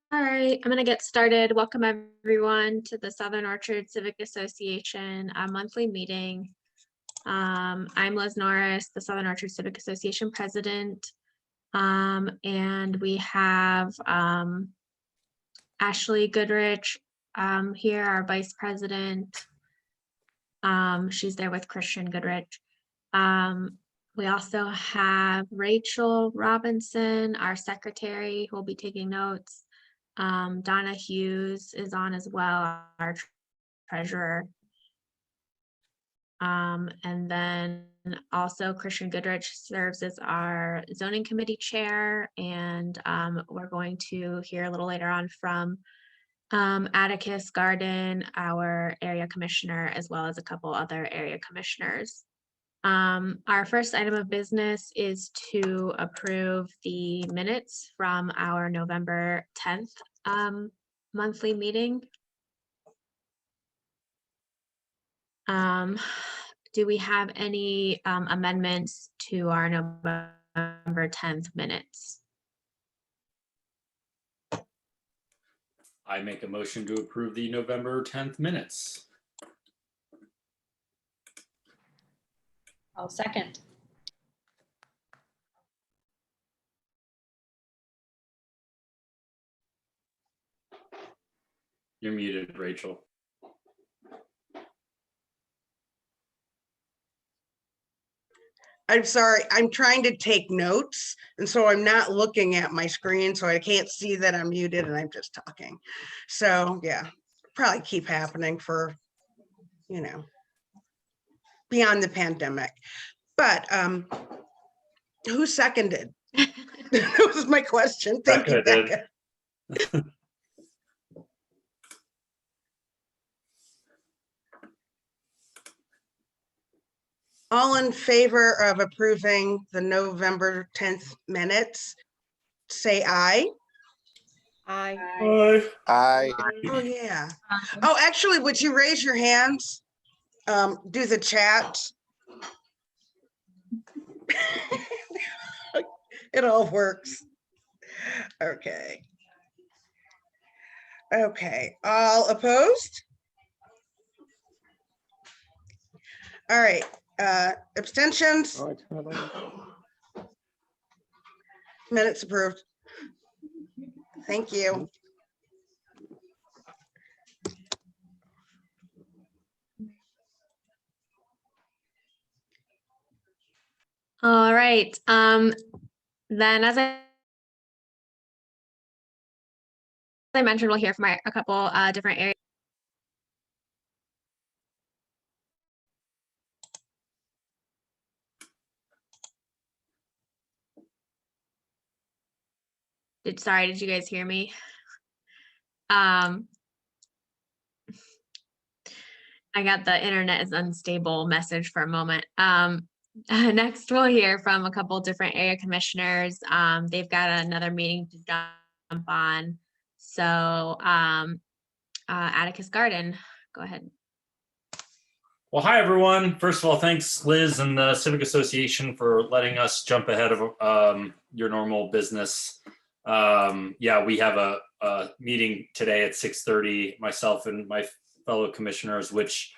All right, I'm going to get started. Welcome everyone to the Southern Orchards Civic Association monthly meeting. I'm Liz Norris, the Southern Orchards Civic Association president, and we have Ashley Goodrich here, our vice president. She's there with Christian Goodrich. We also have Rachel Robinson, our secretary, who will be taking notes. Donna Hughes is on as well, our treasurer. And then also Christian Goodrich serves as our zoning committee chair, and we're going to hear a little later on from Atticus Garden, our area commissioner, as well as a couple other area commissioners. Our first item of business is to approve the minutes from our November 10th monthly meeting. Do we have any amendments to our November 10th minutes? I make a motion to approve the November 10th minutes. I'll second. You're muted, Rachel. I'm sorry, I'm trying to take notes, and so I'm not looking at my screen, so I can't see that I'm muted and I'm just talking. So yeah, probably keep happening for, you know, beyond the pandemic. But who seconded? That was my question. Thank you, Becca. All in favor of approving the November 10th minutes, say aye. Aye. Aye. Aye. Oh, yeah. Oh, actually, would you raise your hands? Do the chat. It all works. Okay. Okay, all opposed? All right. Abstentions? Minutes approved. Thank you. All right. Then as I mentioned, we'll hear from a couple different areas. Sorry, did you guys hear me? I got the internet is unstable message for a moment. Next, we'll hear from a couple different area commissioners. They've got another meeting to jump on. So Atticus Garden, go ahead. Well, hi, everyone. First of all, thanks, Liz and the Civic Association for letting us jump ahead of your normal business. Yeah, we have a meeting today at 6:30, myself and my fellow commissioners, which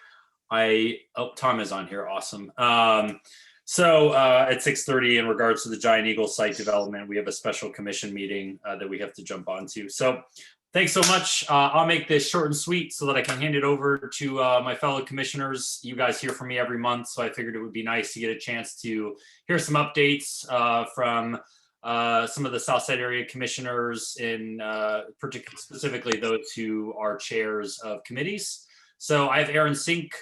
Tom is on here. Awesome. So at 6:30, in regards to the Giant Eagle site development, we have a special commission meeting that we have to jump onto. So thanks so much. I'll make this short and sweet so that I can hand it over to my fellow commissioners. You guys hear from me every month, so I figured it would be nice to get a chance to hear some updates from some of the Southside area commissioners, in specifically those who are chairs of committees. So I have Aaron Sink,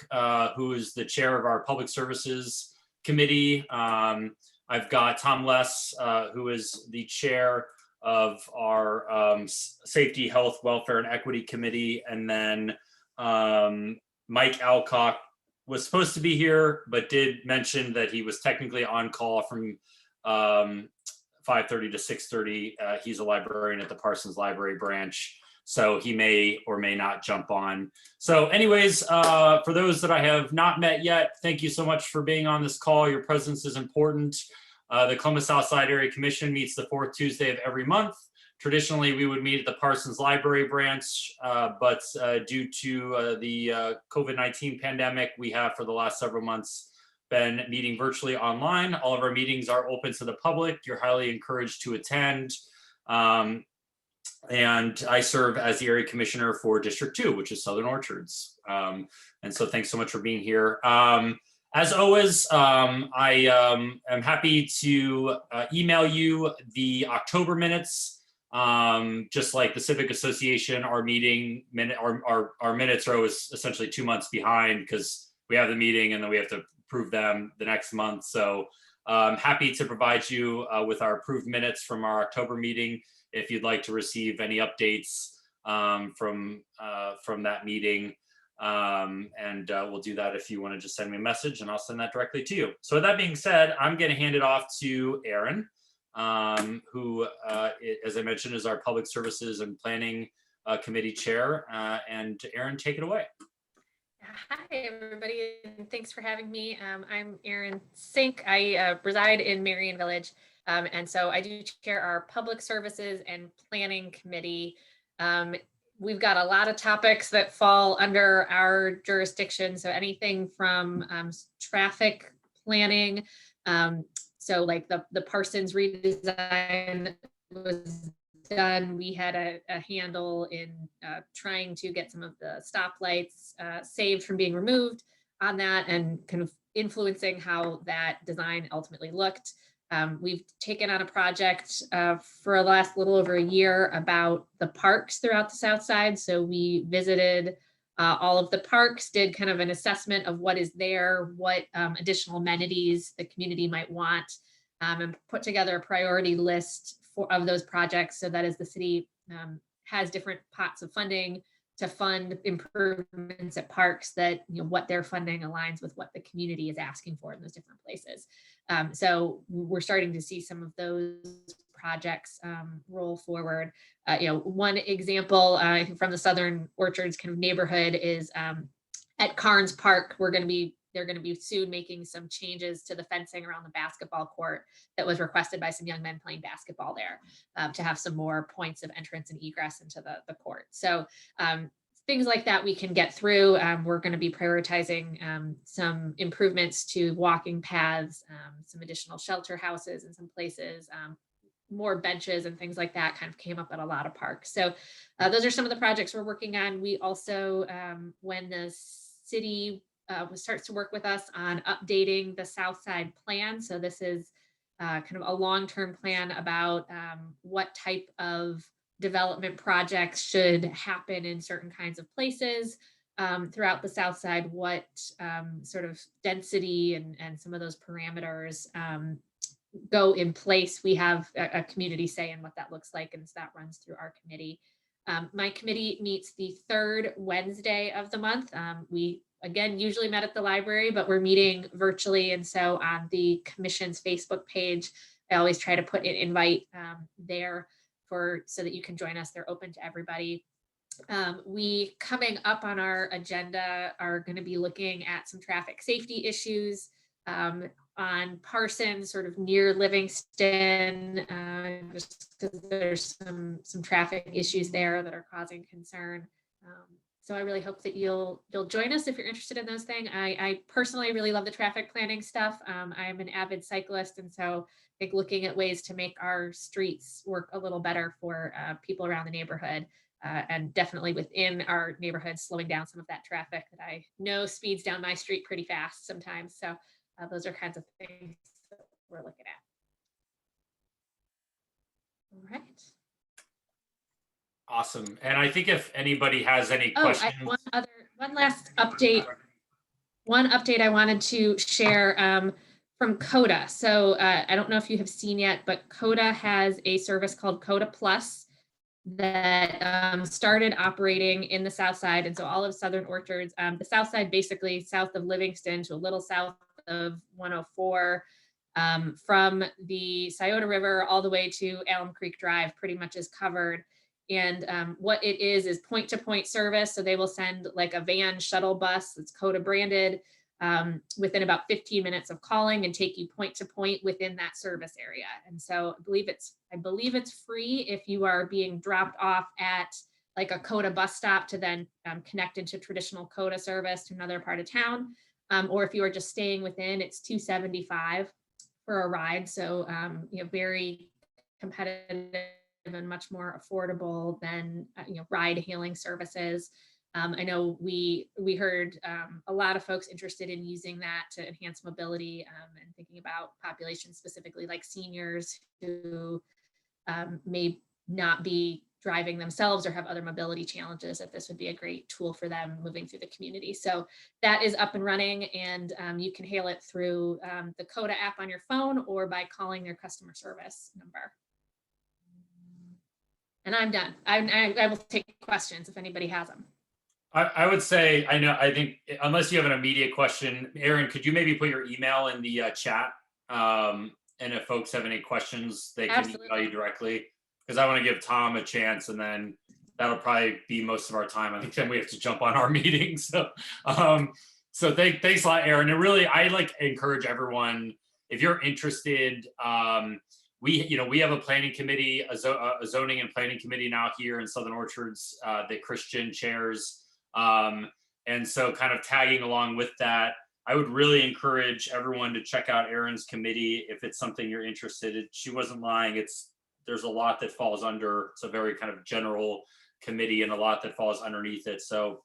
who is the chair of our Public Services Committee. I've got Tom Less, who is the chair of our Safety, Health, Welfare, and Equity Committee. And then Mike Alcock was supposed to be here, but did mention that he was technically on call from 5:30 to 6:30. He's a librarian at the Parsons Library branch, so he may or may not jump on. So anyways, for those that I have not met yet, thank you so much for being on this call. Your presence is important. The Columbus Southside Area Commission meets the fourth Tuesday of every month. Traditionally, we would meet at the Parsons Library branch, but due to the COVID-19 pandemic, we have for the last several months been meeting virtually online. All of our meetings are open to the public. You're highly encouraged to attend. And I serve as the area commissioner for District 2, which is Southern Orchards. And so thanks so much for being here. As always, I am happy to email you the October minutes. Just like the Civic Association, our meeting minute, our minutes are always essentially 2 months behind because we have the meeting and then we have to approve them the next month. So happy to provide you with our approved minutes from our October meeting if you'd like to receive any updates from that meeing. And we'll do that if you want to just send me a message and I'll send that directly to you. So with that being said, I'm going to hand it off to Aaron, who, as I mentioned, is our Public Services and Planning Committee Chair. And Aaron, take it away. Hi, everybody, and thanks for having me. I'm Erin Sink. I reside in Marion Village, and so I do chair our Public Services and Planning Committee. We've got a lot of topics that fall under our jurisdiction, so anything from traffic planning, so like the Parsons redesign was done. We had a handle in trying to get some of the stoplights saved from being removed on that and kind of influencing how that design ultimately looked. We've taken on a project for the last little over a year about the parks throughout the South Side. So we visited all of the parks, did kind of an assessment of what is there, what additional amenities the community might want, and put together a priority list of those projects so that as the city has different pots of funding to fund improvements at parks, that what they're funding aligns with what the community is asking for in those different places. So we're starting to see some of those projects roll forward. One example from the Southern Orchards kind of neighborhood is at Carnes Park. They're going to be soon making some changes to the fencing around the basketball court that was requested by some young men playing basketball there to have some more points of entrance and egress into the court. So things like that we can get through. We're going to be prioritizing some improvements to walking paths, some additional shelter houses in some places, more benches and things like that kind of came up at a lot of parks. So those are some of the projects we're working on. We also, when the city starts to work with us on updating the South Side plan. So this is kind of a long-term plan about what type of development projects should happen in certain kinds of places throughout the South Side, what sort of density and some of those parameters go in place. We have a community say in what that looks like, and so that runs through our committee. My committee meets the third Wednesday of the month. We again usually met at the library, but we're meeting virtually, and so on the commission's Facebook page, I always try to put an invite there so that you can join us. They're open to everybody. We, coming up on our agenda, are going to be looking at some traffic safety issues on Parsons, sort of near Livingston, just because there's some traffic issues there that are causing concern. So I really hope that you'll join us if you're interested in those things. I personally really love the traffic planning stuff. I'm an avid cyclist, and so I think looking at ways to make our streets work a little better for people around the neighborhood, and definitely within our neighborhood, slowing down some of that traffic that I know speeds down my street pretty fast sometimes. So those are kinds of things that we're looking at. All right. Awesome. And I think if anybody has any questions. One last update. One update I wanted to share from CODA. So I don't know if you have seen yet, but CODA has a service called CODA Plus that started operating in the South Side. And so all of Southern Orchards, the South Side, basically south of Livingston to a little south of 104, from the Scioto River all the way to Alum Creek Drive, pretty much is covered. And what it is point-to-point service. So they will send like a van shuttle bus that's CODA branded within about 15 minutes of calling and take you point to point within that service area. And so I believe it's free if you are being dropped off at like a CODA bus stop to then connect into traditional CODA service to another part of town. Or if you are just staying within, it's $275 for a ride. So, very competitive and much more affordable than, ride hailing services. I know we heard a lot of folks interested in using that to enhance mobility and thinking about populations specifically like seniors who may not be driving themselves or have other mobility challenges, that this would be a great tool for them moving through the community. So that is up and running, and you can hail it through the CODA app on your phone or by calling their customer service number. And I'm done. I will take questions if anybody has them. I would say, I think unless you have an immediate question, Aaron, could you maybe put your email in the chat? And if folks have any questions, they can email you directly. Because I want to give Tom a chance, and then that'll probably be most of our time. I think then we have to jump on our meeting. So, thanks a lot, Aaron. And really, I encourage everyone, if you're interested, we have a planning committee, a zoning and planning committee now here in Southern Orchards that Christian chairs. And so kind of tagging along with that, I would really encourage everyone to check out Erin's committee if it's something you're interested in. She wasn't lying. There's a lot that falls under. It's a very kind of general committee and a lot that falls underneath it. So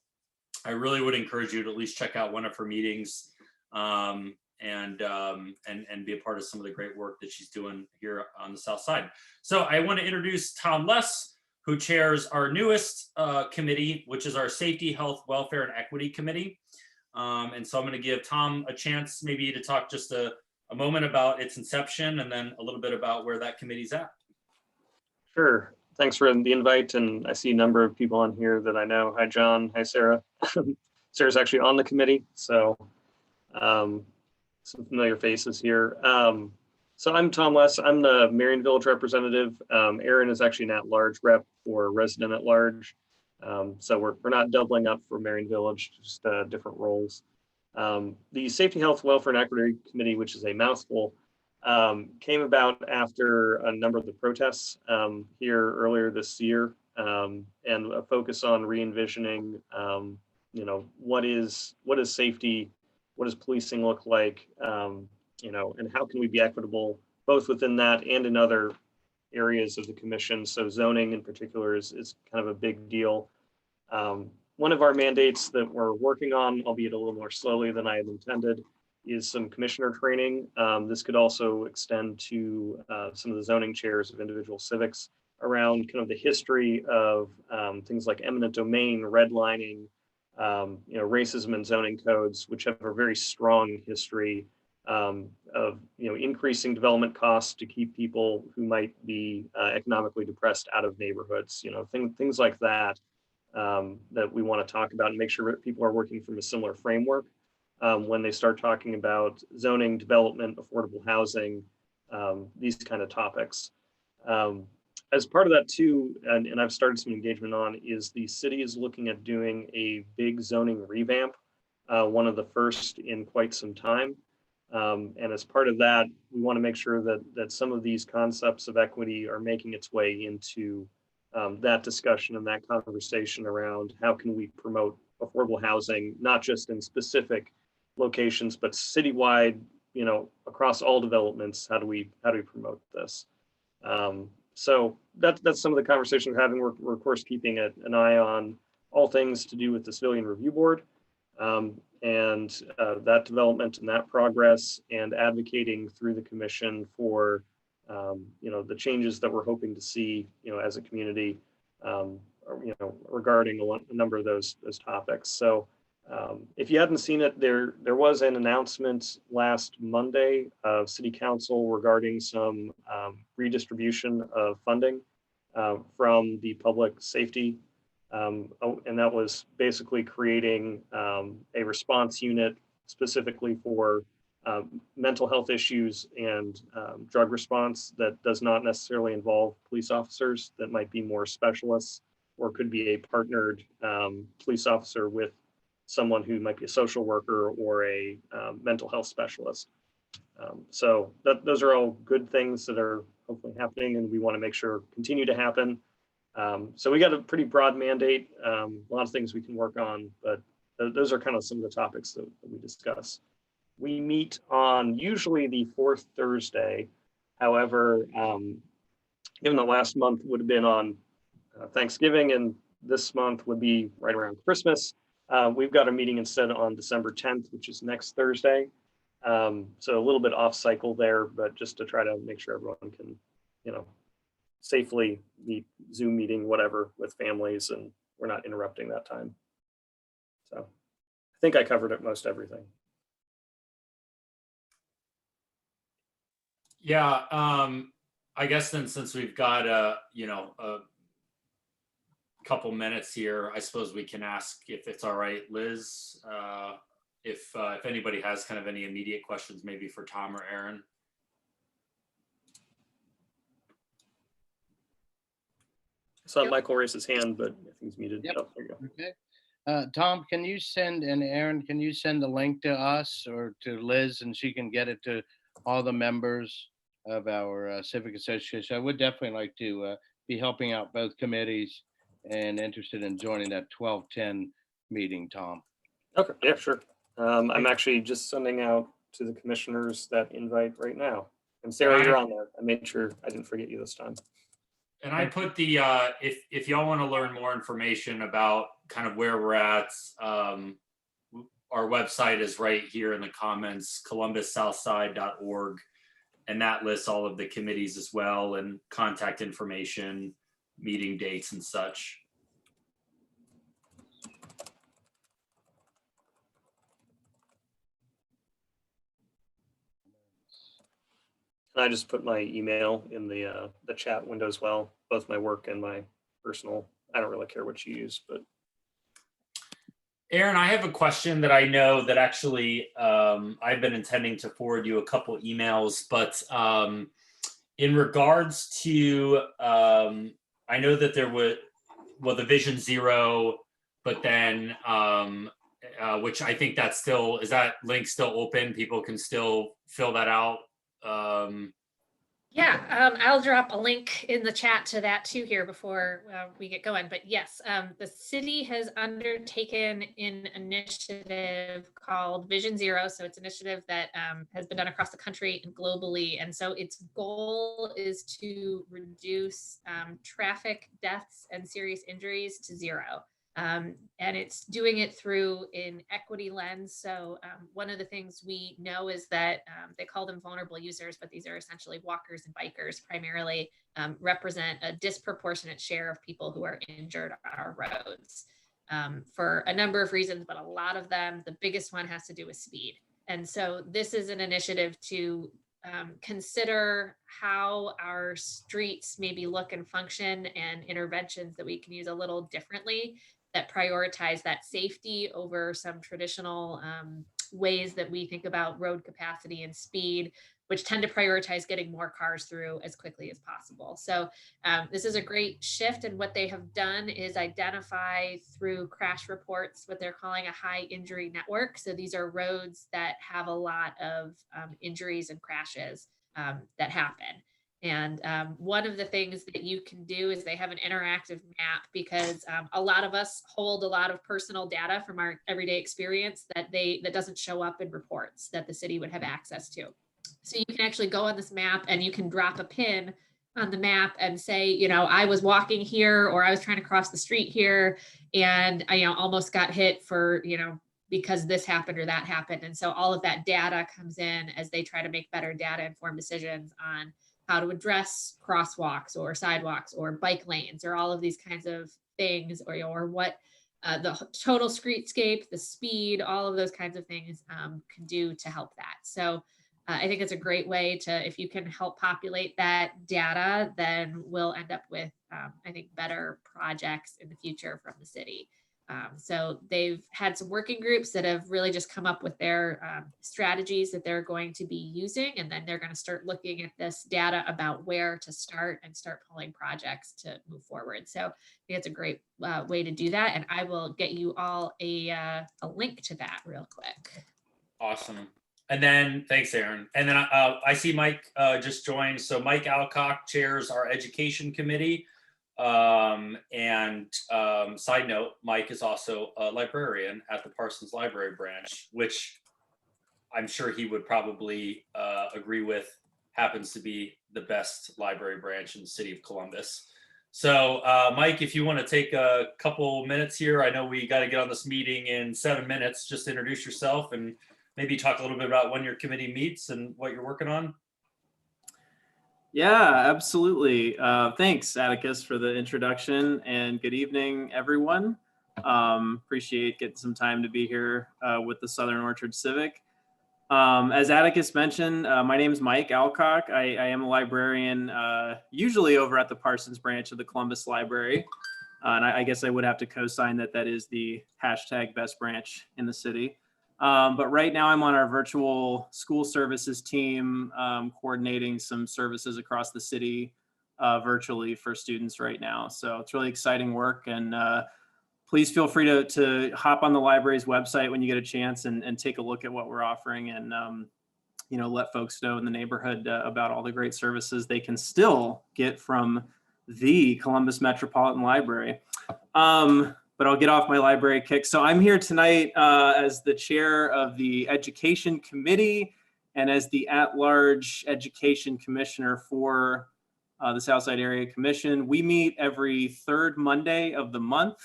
I really would encourage you to at least check out one of her meetings and be a part of some of the great work that she's doing here on the South Side. So I want to introduce Tom Less, who chairs our newest committee, which is our Safety, Health, Welfare, and Equity Committee. And so I'm going to give Tom a chance maybe to talk just a moment about its inception and then a little bit about where that committee's at. Sure. Thanks for the invite. And I see a number of people on here that I know. Hi, John. Hi, Sarah. Sarah's actually on the committee. So some familiar faces here. So I'm Tom Less. I'm the Marion Village representative. Erin is actually an at-large rep or resident at large. So we're not doubling up for Marion Village, just different roles. The Safety, Health, Welfare, and Equity Committee, which is a mouthful, came about after a number of the protests here earlier this year, and a focus on re-envisioning, what is safety, what does policing look like, and how can we be equitable both within that and in other areas of the commission. So zoning in particular is kind of a big deal. One of our mandates that we're working on, albeit a little more slowly than I had intended, is some commissioner training. This could also extend to some of the zoning chairs of individual civics around kind of the history of things like eminent domain, redlining, racism and zoning codes, which have a very strong history of increasing development costs to keep people who might be economically depressed out of neighborhoods. Things like that that we want to talk about and make sure that people are working from a similar framework when they start talking about zoning, development, affordable housing, these kind of topics. As part of that too, and I've started some engagement on, is the city is looking at doing a big zoning revamp, one of the first in quite some time. And as part of that, we want to make sure that some of these concepts of equity are making its way into that discussion and that conversation around how can we promote affordable housing, not just in specific locations, but citywide, across all developments. How do we promote this? So that's some of the conversation we're having. We're of course keeping an eye on all things to do with the Civilian Review Board and that development and that progress, and advocating through the commission for the changes that we're hoping to see as a community regarding a number of those topics. So if you hadn't seen it, there was an announcement last Monday of City Council regarding some redistribution of funding from the public safety, and that was basically creating a response unit specifically for mental health issues and drug response that does not necessarily involve police officers, that might be more specialists or could be a partnered police officer with someone who might be a social worker or a mental health specialist. So those are all good things that are hopefully happening, and we want to make sure continue to happen. So we got a pretty broad mandate, a lot of things we can work on, but those are kind of some of the topics that we discuss. We meet on usually the fourth Thursday. However, given the last month would have been on Thanksgiving and this month would be right around Christmas, we've got a meeting instead on December 10th, which is next Thursday. So a little bit off cycle there, but just to try to make sure everyone can, safely meet, Zoom meeting, whatever, with families, and we're not interrupting that time. So I think I covered most everything. Yeah, I guess then since we've got a couple minutes here, I suppose we can ask, if it's all right, Liz, if anybody has kind of any immediate questions, maybe for Tom or Aaron. I saw Michael raise his hand, but I think he's muted. Yep. Oh, there you go. Okay. Tom, can you send, and Aaron, can you send the link to us or to Liz, and she can get it to all the members of our Civic Association? I would definitely like to be helping out both committees and interested in joining that 12:10 meeting, Tom. Okay, yeah, sure. I'm actually just sending out to the commissioners that invite right now. And Sarah, you're on there. I made sure I didn't forget you this time. And I put the, if y'all want to learn more information about kind of where we're at, our website is right here in the comments, columbussouthside.org. And that lists all of the committees as well, and contact information, meeting dates and such. And I just put my email in the chat window as well, both my work and my personal. I don't really care what you use, but. Aaron, I have a question that I know that actually I've been intending to forward you a couple emails, but in regards to, I know that there was, the Vision Zero, but then, which I think that's still, is that link still open? People can still fill that out. Yeah, I'll drop a link in the chat to that too here before we get going. But yes, the city has undertaken an initiative called Vision Zero. So it's an initiative that has been done across the country and globally. And so its goal is to reduce traffic deaths and serious injuries to zero. And it's doing it through an equity lens. So one of the things we know is that they call them vulnerable users, but these are essentially walkers and bikers primarily, represent a disproportionate share of people who are injured on our roads for a number of reasons, but a lot of them, the biggest one has to do with speed. And so this is an initiative to consider how our streets maybe look and function, and interventions that we can use a little differently that prioritize that safety over some traditional ways that we think about road capacity and speed, which tend to prioritize getting more cars through as quickly as possible. So this is a great shift, and what they have done is identify through crash reports what they're calling a high injury network. So these are roads that have a lot of injuries and crashes that happen. And one of the things that you can do is they have an interactive map, because a lot of us hold a lot of personal data from our everyday experience that doesn't show up in reports that the city would have access to. So you can actually go on this map and you can drop a pin on the map and say, I was walking here, or I was trying to cross the street here, and I almost got hit for, because this happened or that happened. And so all of that data comes in as they try to make better data informed decisions on how to address crosswalks or sidewalks or bike lanes or all of these kinds of things, or what the total streetscape, the speed, all of those kinds of things can do to help that. So I think it's a great way to, if you can help populate that data, then we'll end up with, I think, better projects in the future from the city. So they've had some working groups that have really just come up with their strategies that they're going to be using. And then they're going to start looking at this data about where to start and start pulling projects to move forward. So I think it's a great way to do that. And I will get you all a link to that real quick. Awesome. And then, thanks, Aaron. And then I see Mike just joined. So Mike Alcock chairs our education committee. Side note, Mike is also a librarian at the Parsons Library branch, which I'm sure he would probably agree with happens to be the best library branch in the city of Columbus. So Mike, if you want to take a couple minutes here, I know we got to get on this meeting in 7 minutes, just introduce yourself and maybe talk a little bit about when your committee meets and what you're working on. Yeah, absolutely. Thanks, Atticus, for the introduction, and good evening, everyone. Appreciate getting some time to be here with the Southern Orchards Civic. As Atticus mentioned, my name is Mike Alcock. I am a librarian, usually over at the Parsons branch of the Columbus Library. And I guess I would have to co-sign that is the hashtag best branch in the city. But right now I'm on our virtual school services team, coordinating some services across the city virtually for students right now. So it's really exciting work, and please feel free to hop on the library's website when you get a chance and take a look at what we're offering, and let folks know in the neighborhood about all the great services they can still get from the Columbus Metropolitan Library. But I'll get off my library kick. So I'm here tonight as the chair of the Education Committee and as the at-large Education Commissioner for the Southside Area Commission. We meet every third Monday of the month.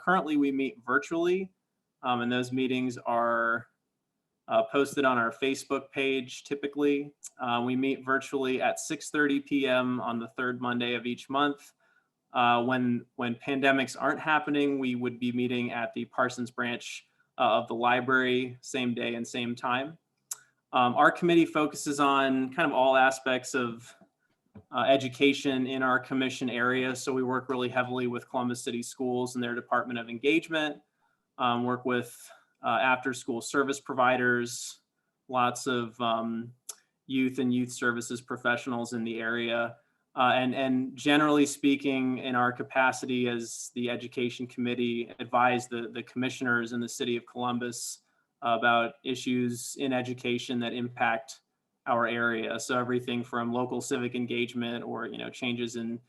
Currently, we meet virtually, and those meetings are posted on our Facebook page typically. We meet virtually at 6:30 p.m. on the third Monday of each month. When pandemics aren't happening, we would be meeting at the Parsons branch of the library, same day and same time. Our committee focuses on kind of all aspects of education in our commission area. So we work really heavily with Columbus City Schools and their Department of Engagement, work with after-school service providers, lots of youth and youth services professionals in the area. And generally speaking, in our capacity as the Education Committee, advise the commissioners in the city of Columbus about issues in education that impact our area. So everything from local civic engagement or changes in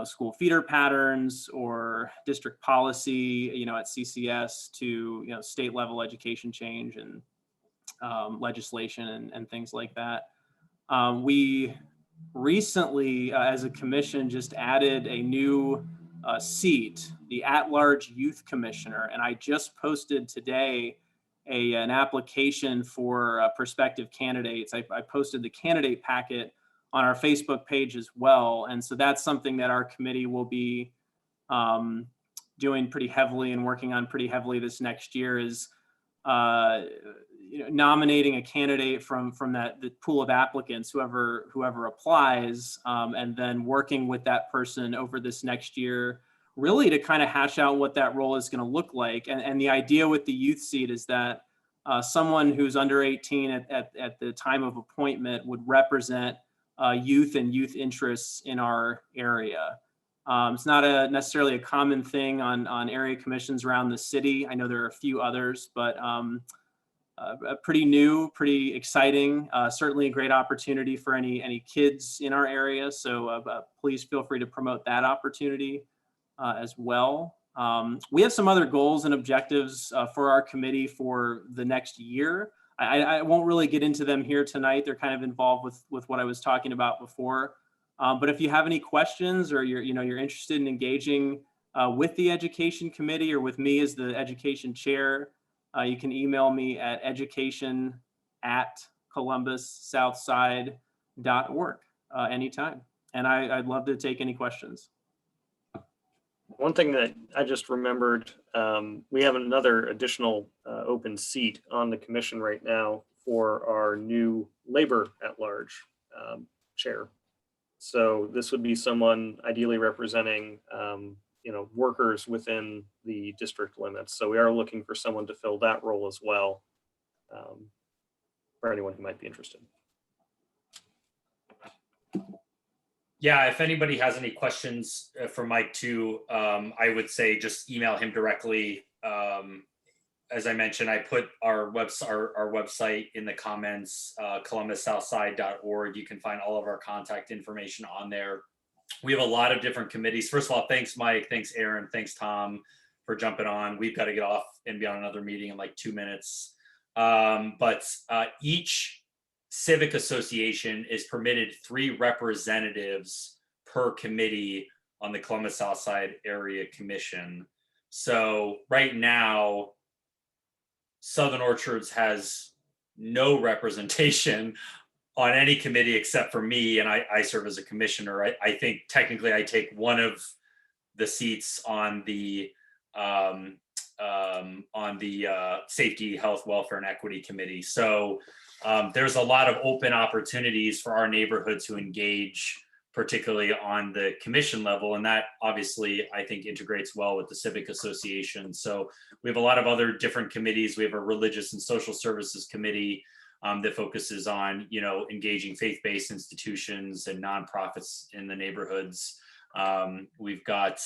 school feeder patterns or district policy at CCS to state level education change and legislation and things like that. We recently, as a commission, just added a new seat, the at-large youth commissioner, and I just posted today an application for prospective candidates. I posted the candidate packet on our Facebook page as well, and so that's something that our committee will be doing pretty heavily and working on pretty heavily this next year is nominating a candidate from the pool of applicants, whoever applies, and then working with that person over this next year, really to kind of hash out what that role is going to look like. And the idea with the youth seat is that someone who's under 18 at the time of appointment would represent youth and youth interests in our area. It's not necessarily a common thing on area commissions around the city. I know there are a few others, but pretty new, pretty exciting, certainly a great opportunity for any kids in our area. So please feel free to promote that opportunity as well. We have some other goals and objectives for our committee for the next year. I won't really get into them here tonight. They're kind of involved with what I was talking about before. But if you have any questions or you're interested in engaging with the Education Committee or with me as the Education Chair, you can email me at education@columbussouthside.org anytime. And I'd love to take any questions. One thing that I just remembered, we have another additional open seat on the commission right now for our new labor at-large chair. So this would be someone ideally representing workers within the district limits. So we are looking for someone to fill that role as well, for anyone who might be interested. Yeah, if anybody has any questions for Mike too, I would say just email him directly. As I mentioned, I put our website in the comments, columbussouthside.org. You can find all of our contact information on there. We have a lot of different committees. First of all, thanks, Mike. Thanks, Aaron. Thanks, Tom, for jumping on. We've got to get off and be on another meeting in like 2 minutes. But each civic association is permitted 3 representatives per committee on the Columbus Southside Area Commission. So right now, Southern Orchards has no representation on any committee except for me, and I serve as a commissioner. I think technically I take one of the seats on the Safety, Health, Welfare, and Equity Committee. So there's a lot of open opportunities for our neighborhood to engage, particularly on the commission level. And that obviously, I think, integrates well with the Civic Association. So we have a lot of other different committees. We have a Religious and Social Services Committee that focuses on, engaging faith-based institutions and nonprofits in the neighborhoods. We've got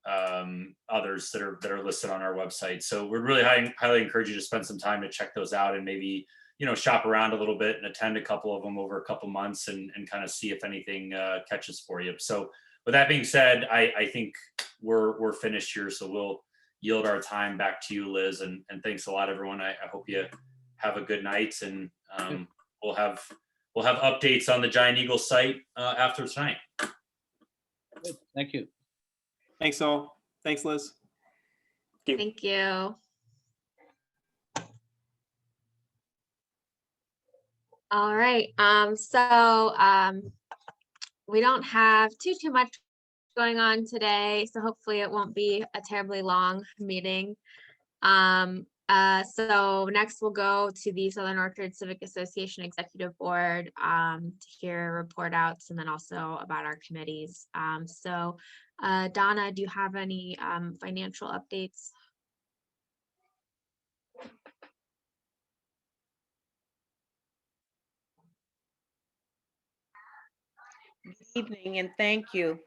others that are listed on our website. So we're really highly encourage you to spend some time to check those out and maybe shop around a little bit and attend a couple of them over a couple months and kind of see if anything catches for you. So with that being said, I think we're finished here. So we'll yield our time back to you, Liz, and thanks a lot, everyone. I hope you have a good night, and we'll have updates on the Giant Eagle site after tonight. Thank you. Thanks all. Thanks, Liz. Thank you. All right. We don't have too much going on today, so hopefully it won't be a terribly long meeting. So next we'll go to the Southern Orchards Civic Association Executive Board to hear report outs and then also about our committees. Donna, do you have any financial updates? Good evening and thank you.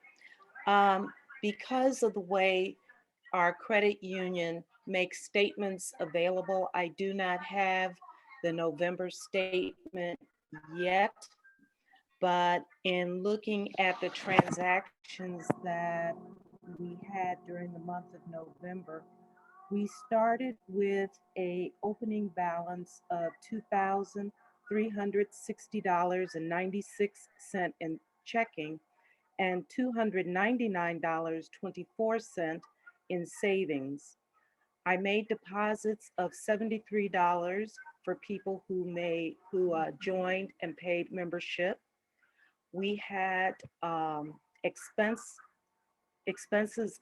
Because of the way our credit union makes statements available, I do not have the November statement yet. But in looking at the transactions that we had during the month of November, we started with an opening balance of $2,360.96 in checking and $299.24 in savings. I made deposits of $73 for people who joined and paid membership. We had expenses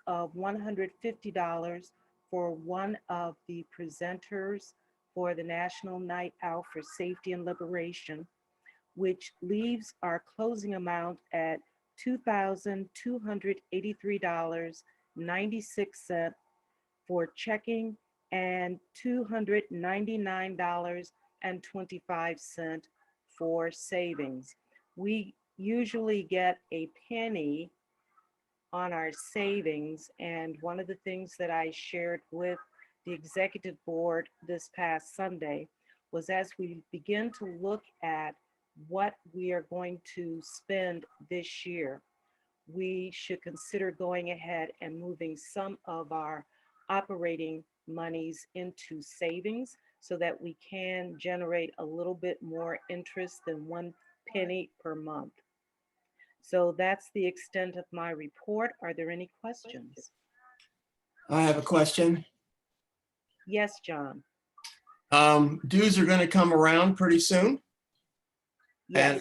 of $150 for one of the presenters for the National Night Out for Safety and Liberation, which leaves our closing amount at $2,283.96 for checking and $299.25 for savings. We usually get a penny on our savings, and one of the things that I shared with the executive board this past Sunday was, as we begin to look at what we are going to spend this year, we should consider going ahead and moving some of our operating monies into savings so that we can generate a little bit more interest than 1 penny per month. So that's the extent of my report. Are there any questions? I have a question. Yes, John. Dues are going to come around pretty soon. Yes. And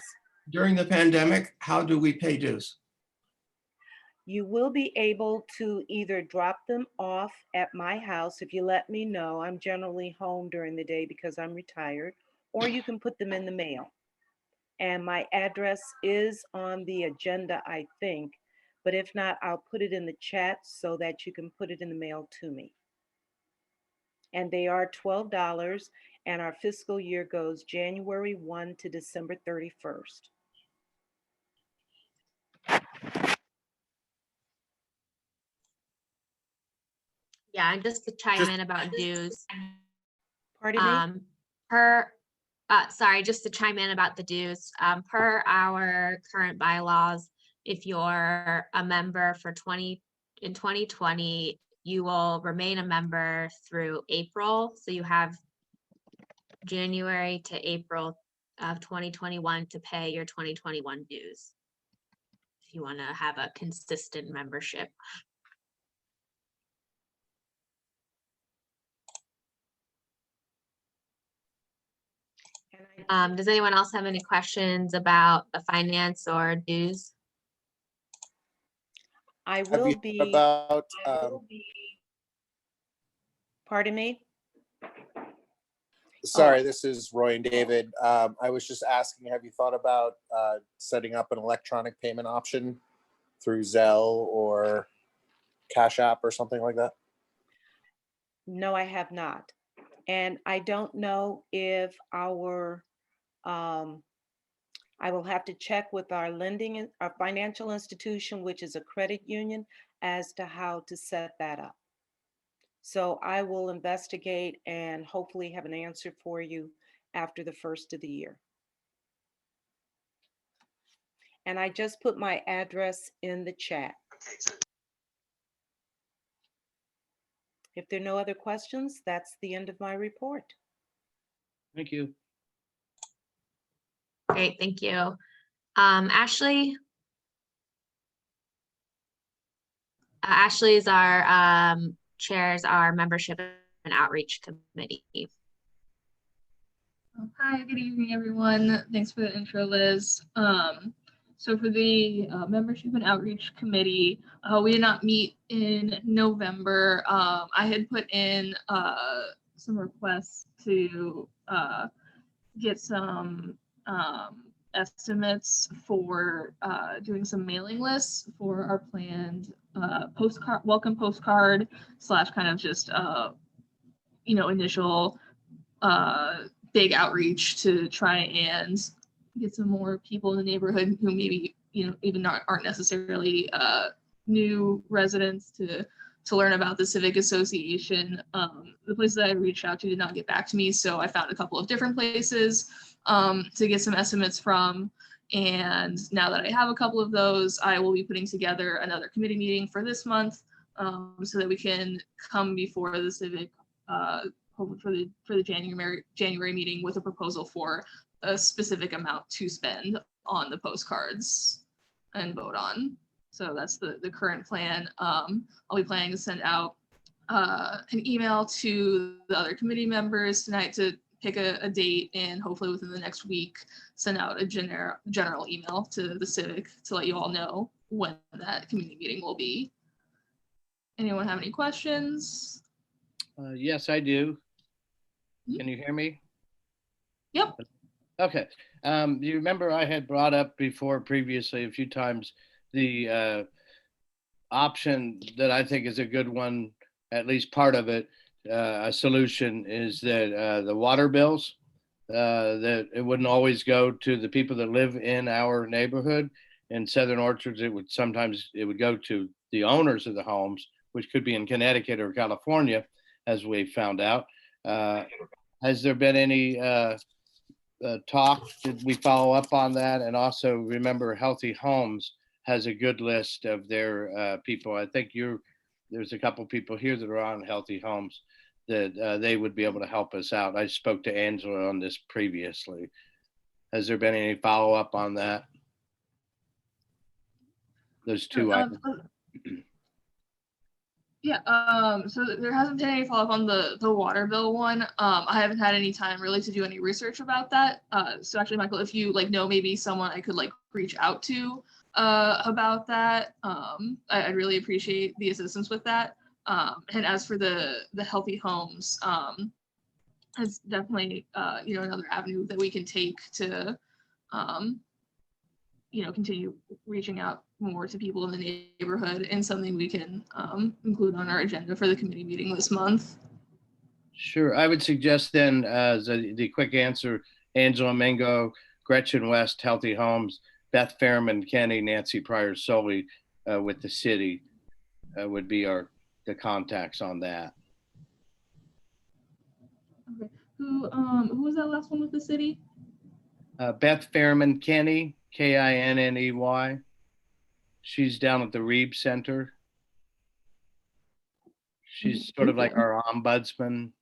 during the pandemic, how do we pay dues? You will be able to either drop them off at my house if you let me know. I'm generally home during the day because I'm retired, or you can put them in the mail. And my address is on the agenda, I think, but if not, I'll put it in the chat so that you can put it in the mail to me. And they are $12, and our fiscal year goes January 1 to December 31st. Yeah, and just to chime in about dues. Pardon me? Just to chime in about the dues, per our current bylaws, if you're a member for 2020, you will remain a member through April. So you have January to April of 2021 to pay your 2021 dues. If you want to have a consistent membership. Does anyone else have any questions about the finance or dues? I will be. Pardon me? Sorry, this is Roy and David. I was just asking, have you thought about setting up an electronic payment option through Zelle or Cash App or something like that? No, I have not. And I don't know if our, I will have to check with our our financial institution, which is a credit union, as to how to set that up. So I will investigate and hopefully have an answer for you after the first of the year. And I just put my address in the chat. If there are no other questions, that's the end of my report. Thank you. Great, thank you. Ashley? Ashley is our chairs our membership and outreach committee. Hi, good evening, everyone. Thanks for the intro, Liz. So for the membership and outreach committee, we did not meet in November. I had put in some requests to get some estimates for doing some mailing lists for our planned postcard, welcome postcard / kind of just initial big outreach to try and get some more people in the neighborhood who maybe even aren't necessarily new residents to learn about the Civic Association. The places that I reached out to did not get back to me, so I found a couple of different places to get some estimates from. And now that I have a couple of those, I will be putting together another committee meeting for this month so that we can come before the Civic hopefully for the January meeting with a proposal for a specific amount to spend on the postcards and vote on. So that's the current plan. I'll be planning to send out an email to the other committee members tonight to pick a date, and hopefully within the next week send out a general email to the Civic to let you all know when that committee meeting will be. Anyone have any questions? Yes, I do. Can you hear me? Yep. Okay. You remember I had brought up before previously a few times the option that I think is a good one, at least part of it, a solution is that the water bills, that it wouldn't always go to the people that live in our neighborhood. In Southern Orchards, it would go to the owners of the homes, which could be in Connecticut or California, as we found out. Has there been any talk? Did we follow up on that? And also remember, Healthy Homes has a good list of their people. I think there's a couple people here that are on Healthy Homes that they would be able to help us out. I spoke to Angela on this previously. Has there been any follow up on that? Those two items. Yeah, so there hasn't been any follow-up on the water bill one. I haven't had any time really to do any research about that. So actually, Michael, if you know maybe someone I could reach out to about that, I'd really appreciate the assistance with that. And as for the Healthy Homes, it's definitely another avenue that we can take to continue reaching out more to people in the neighborhood, and something we can include on our agenda for the committee meeting this month. Sure. I would suggest then as the quick answer, Angela Mingo, Gretchen West, Healthy Homes, Beth Fairman, Kenny, Nancy Pryor solely with the city would be the contacts on that. Okay. Who was that last one with the city? Beth Fairman Kenny, Kinney. She's down at the Reeb Center. She's sort of like Okay. our ombudsman.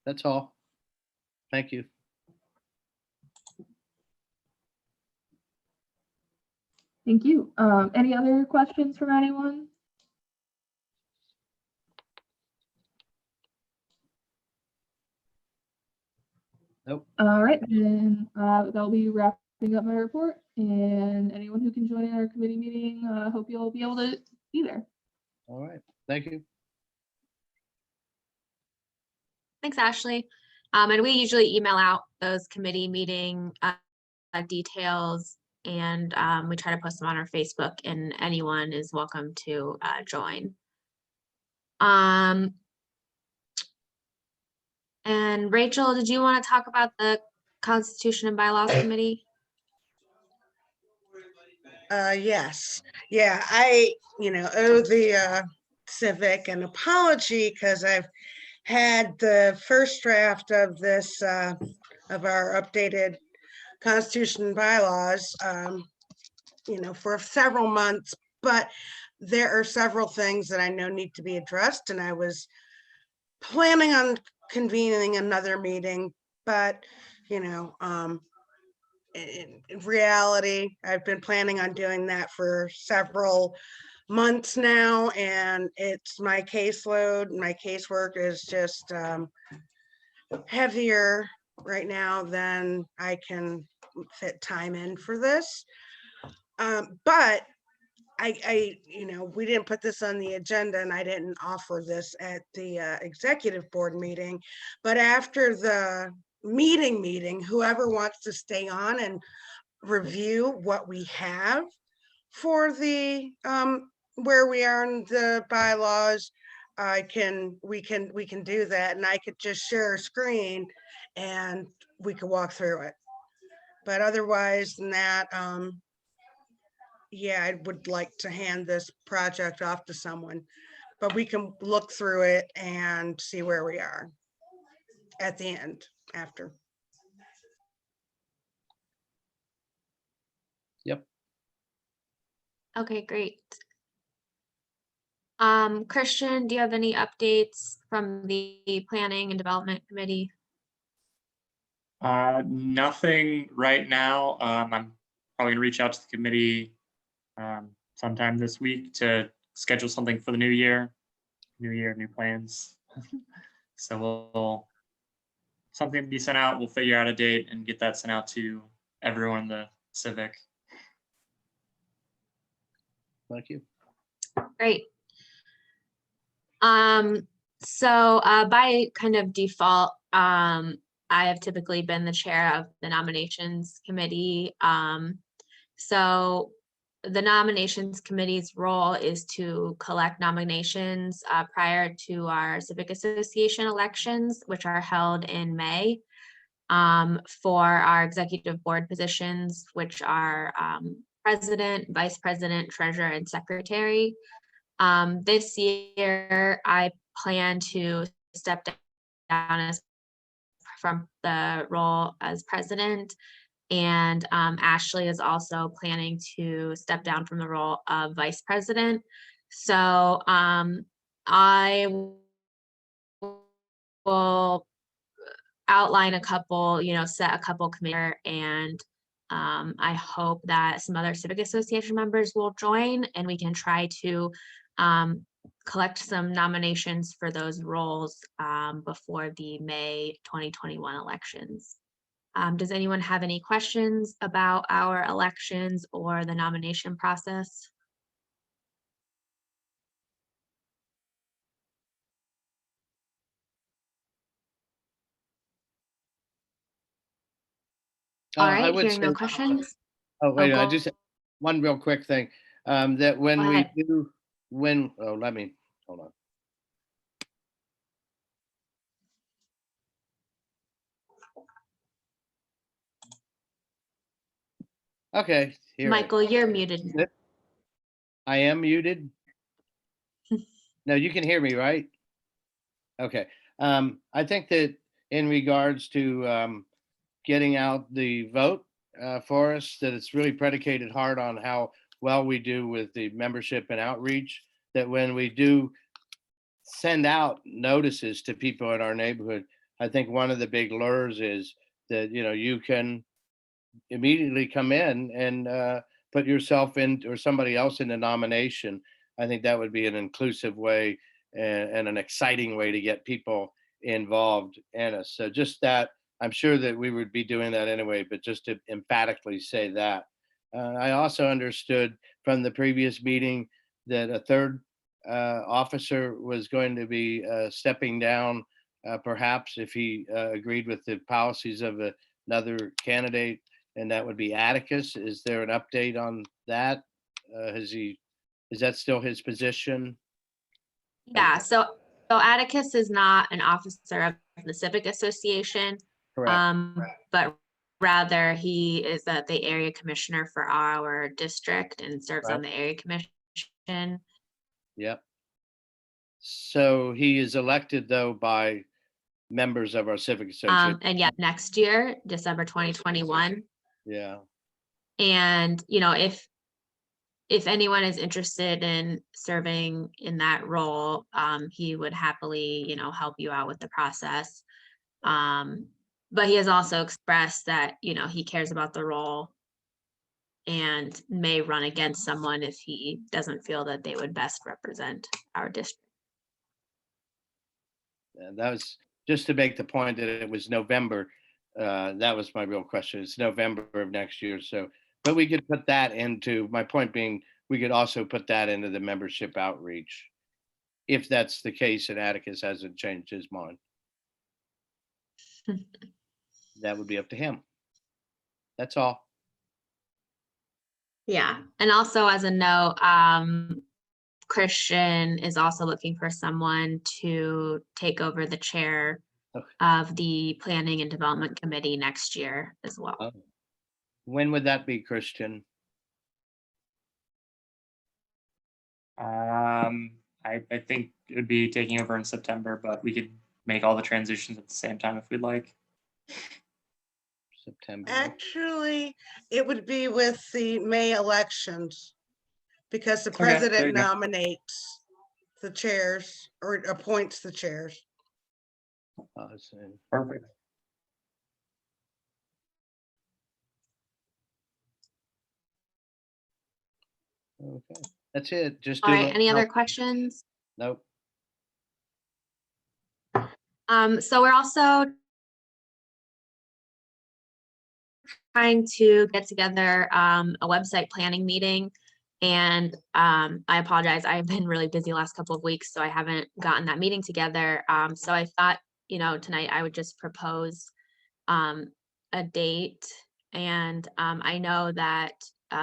That's all. Thank you. Thank you. Any other questions from anyone? Nope. All right, then that'll be wrapping up my report. And anyone who can join our committee meeting, hope you'll be able to be there. All right. Thank you. Thanks, Ashley. And we usually email out those committee meeting details, and we try to post them on our Facebook, and anyone is welcome to join. And Rachel, did you want to talk about the Constitution and Bylaws Committee? Yes. Yeah, I, owe the Civic an apology because I've had the first draft of this, of our updated Constitution and Bylaws, for several months, but there are several things that I know need to be addressed, and I was planning on convening another meeting, but, in reality, I've been planning on doing that for several months now, and it's my caseload, my casework is just heavier right now than I can fit time in for this. But we didn't put this on the agenda, and I didn't offer this at the executive board meeting, but after the meeting, whoever wants to stay on and review what we have for the where we are in the bylaws, we can do that, and I could just share a screen and we could walk through it. But otherwise than that, yeah, I would like to hand this project off to someone, but we can look through it and see where we are at the end after. Yep. Okay, great. Christian, do you have any updates from the Planning and Development Committee? Nothing right now. I'm probably gonna reach out to the committee sometime this week to schedule something for the new year. New year, new plans. So we'll something be sent out. We'll figure out a date and get that sent out to everyone in the Civic. Thank you. Great. So by kind of default, I have typically been the chair of the nominations committee. So the nominations committee's role is to collect nominations prior to our Civic Association elections, which are held in May, for our executive board positions, which are president, vice president, treasurer, and secretary. This year, I plan to step down from the role as president, and Ashley is also planning to step down from the role of vice president. So I will outline a couple, set a couple committee, and I hope that some other Civic Association members will join, and we can try to collect some nominations for those roles before the May 2021 elections. Does anyone have any questions about our elections or the nomination process? All I right, would hearing no say, questions. oh, wait, I go just, one real quick thing, that when we ahead. do, let me, hold on. Okay, here. Michael, you're muted. I am muted. No, you can hear me, right? Okay. I think that in regards to getting out the vote for us, that it's really predicated hard on how well we do with the membership and outreach, that when we do send out notices to people in our neighborhood, I think one of the big lures is that, you can immediately come in and put yourself in or somebody else in the nomination. I think that would be an inclusive way and an exciting way to get people involved in us. So just that, I'm sure that we would be doing that anyway, but just to emphatically say that. I also understood from the previous meeting that a third officer was going to be stepping down, perhaps if he agreed with the policies of another candidate, and that would be Atticus. Is there an update on that? Is that still his position? Yeah, so Atticus is not an officer of the Civic Association, Correct. but rather he is the area commissioner for our district and serves on Right. the area commission. Yep. So he is elected though by members of our civic association. And yeah, next year, December 2021. Yeah. And, if anyone is interested in serving in that role, he would happily, help you out with the process. But he has also expressed that, he cares about the role and may run against someone if he doesn't feel that they would best represent our district. And that was just to make the point that it was November. That was my real question. It's November of next year. So, but we could put that into, my point being, we could also put that into the membership outreach. If that's the case and Atticus hasn't changed his mind. That would be up to him. That's all. Yeah, and also as a note, Christian is also looking for someone to take over the chair of the Planning and Development Committee next year as well. When would that be, Christian? I think it would be taking over in September, but we could make all the transitions at the same time if we'd like. September. Actually, it would be with the May elections because the Okay, there you president go. nominates the chairs or appoints the chairs. Perfect. Okay, that's it. Just All do right, let any me other know. questions? Nope. So we're also trying to get together a website planning meeting. And I apologize, I've been really busy the last couple of weeks, so I haven't gotten that meeting together. So I thought, tonight I would just propose a date. And I know that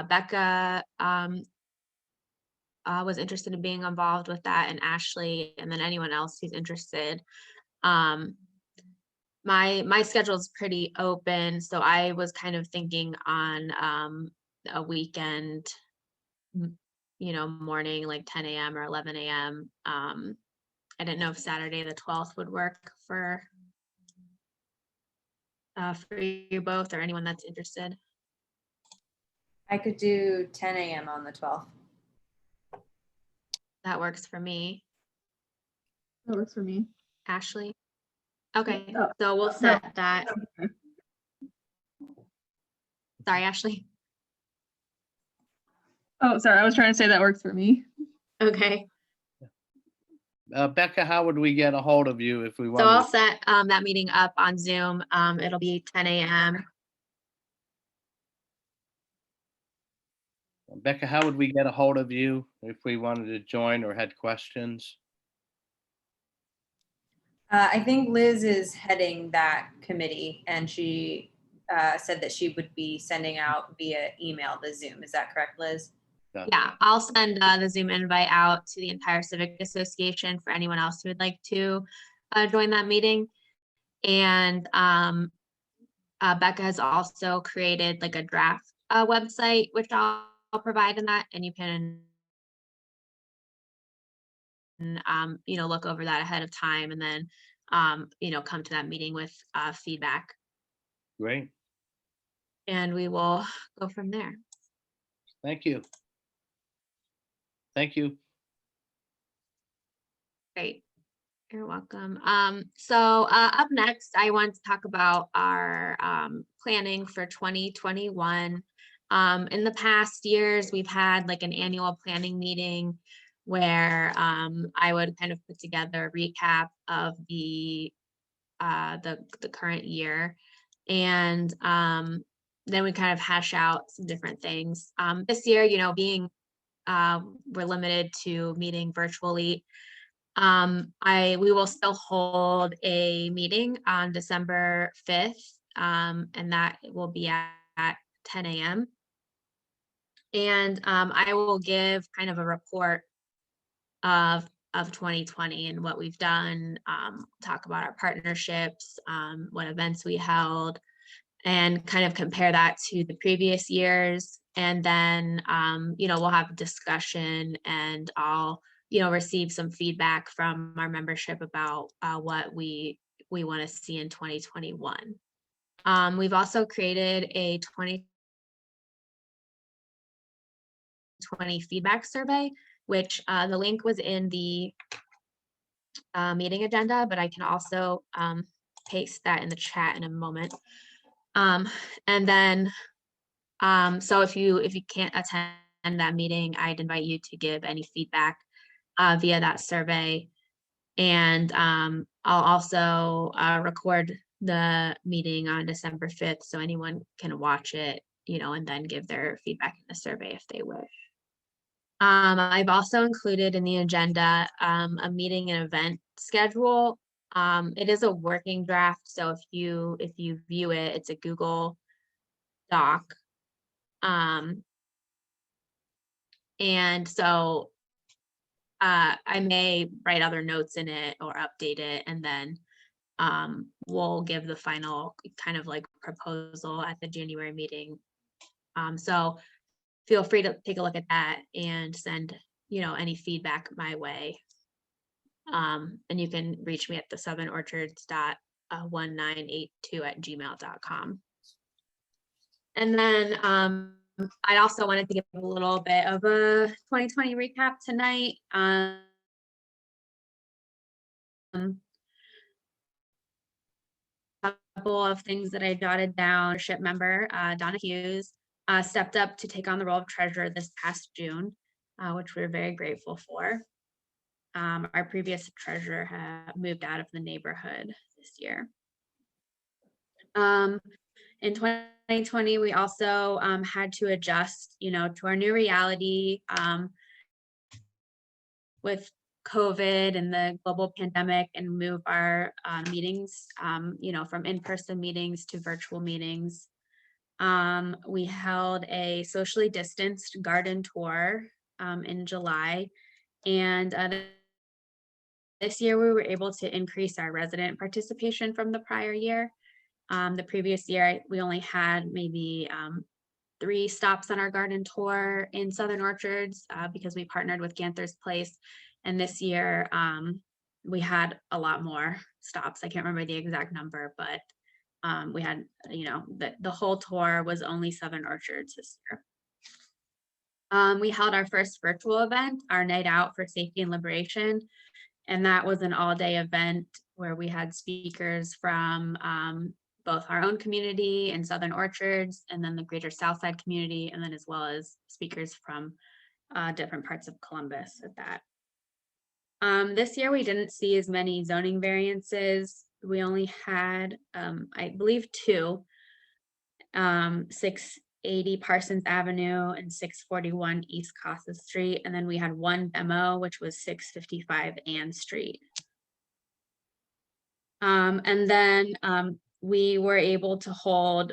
Becca was interested in being involved with that, and Ashley, and then anyone else who's interested. My schedule is pretty open, so I was kind of thinking on a weekend, morning, like 10 a.m. or 11 a.m. I didn't know if Saturday the 12th would work for you both or anyone that's interested. I could do 10 a.m. on the 12th. That works for me. That works for me. Ashley? Okay, Oh, so we'll set that. Okay. Sorry, Ashley. Oh, sorry. I was trying to say that works for me. Okay, Becca, how would we get a hold of you if we so wanted? I'll set that meeting up on Zoom. It'll be 10 a.m. Becca, how would we get a hold of you if we wanted to join or had questions? I think Liz is heading that committee, and she said that she would be sending out via email the Zoom. Is that correct, Liz? Yeah, I'll send the Zoom invite out to the entire Civic Association for anyone else who would like to join that meeting. And Becca has also created like a draft website, which I'll provide in that, and you can look over that ahead of time, and then come to that meeting with feedback, Great. and we will go from there. Thank you. Thank you. Great. You're welcome. So up next, I want to talk about our planning for 2021. In the past years, we've had like an annual planning meeting where I would kind of put together a recap of the current year, and then we kind of hash out some different things. This year, being we're limited to meeting virtually. We will still hold a meeting on December 5th, and that will be at 10 a.m. And I will give kind of a report of 2020 and what we've done, talk about our partnerships, what events we held, and kind of compare that to the previous years. And then, we'll have a discussion, and I'll, receive some feedback from our membership about what we want to see in 2021. We've also created a 2020 feedback survey, which the link was in the meeting agenda, but I can also paste that in the chat in a moment. And then, so if you can't attend that meeting, I'd invite you to give any feedback via that survey. And I'll also record the meeting on December 5th, so anyone can watch it, and then give their feedback in the survey if they wish. I've also included in the agenda a meeting and event schedule. It is a working draft, so if you view it, it's a Google Doc. And so I may write other notes in it or update it, and then we'll give the final kind of like proposal at the January meeting. So feel free to take a look at that and send, any feedback my way. And you can reach me at the southernorchards.1982@gmail.com. And then I also wanted to give a little bit of a 2020 recap tonight. A couple of things that I jotted down. Ship member Donna Hughes stepped up to take on the role of treasurer this past June, which we're very grateful for. Our previous treasurer had moved out of the neighborhood this year. In 2020, we also had to adjust, to our new reality with COVID and the global pandemic, and move our meetings, from in-person meetings to virtual meetings. We held a socially distanced garden tour in July, and this year we were able to increase our resident participation from the prior year. The previous year, we only had maybe 3 stops on our garden tour in Southern Orchards because we partnered with Ganther's Place. And this year, we had a lot more stops. I can't remember the exact number, but we had, the whole tour was only Southern Orchards this year. We held our first virtual event, our Night Out for Safety and Liberation. And that was an all-day event where we had speakers from both our own community in Southern Orchards, and then the greater Southside community, and then as well as speakers from different parts of Columbus at that. This year, we didn't see as many zoning variances. We only had, I believe, 2, 680 Parsons Avenue and 641 East Casa Street. And then we had 1 demo, which was 655 Ann Street. And then we were able to hold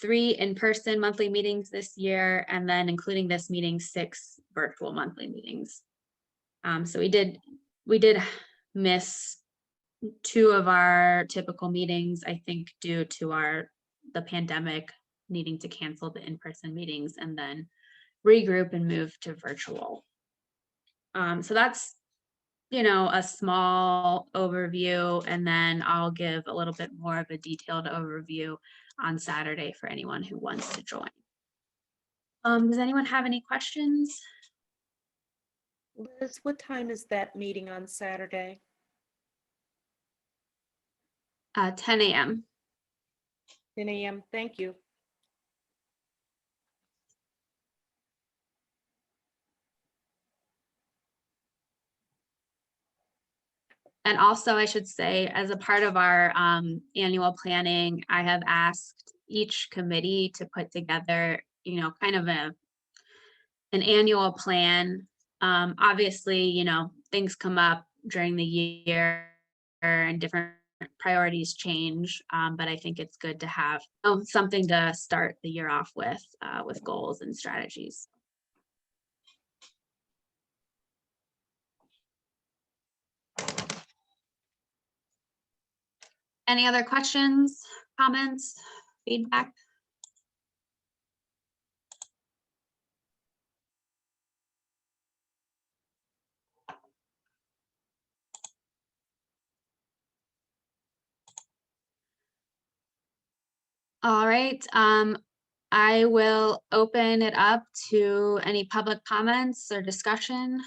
3 in-person monthly meetings this year, and then including this meeting, 6 virtual monthly meetings. So we did miss 2 of our typical meetings, I think, due to the pandemic needing to cancel the in-person meetings and then regroup and move to virtual. So that's, a small overview, and then I'll give a little bit more of a detailed overview on Saturday for anyone who wants to join. Does anyone have any questions? Liz, what time is that meeting on Saturday? 10 a.m. 10 a.m. Thank you. And also, I should say, as a part of our annual planning, I have asked each committee to put together, kind of an annual plan. Obviously, things come up during the year and different priorities change, but I think it's good to have something to start the year off with goals and strategies. Any other questions, comments, feedback? All right, I will open it up to any public comments or discussion.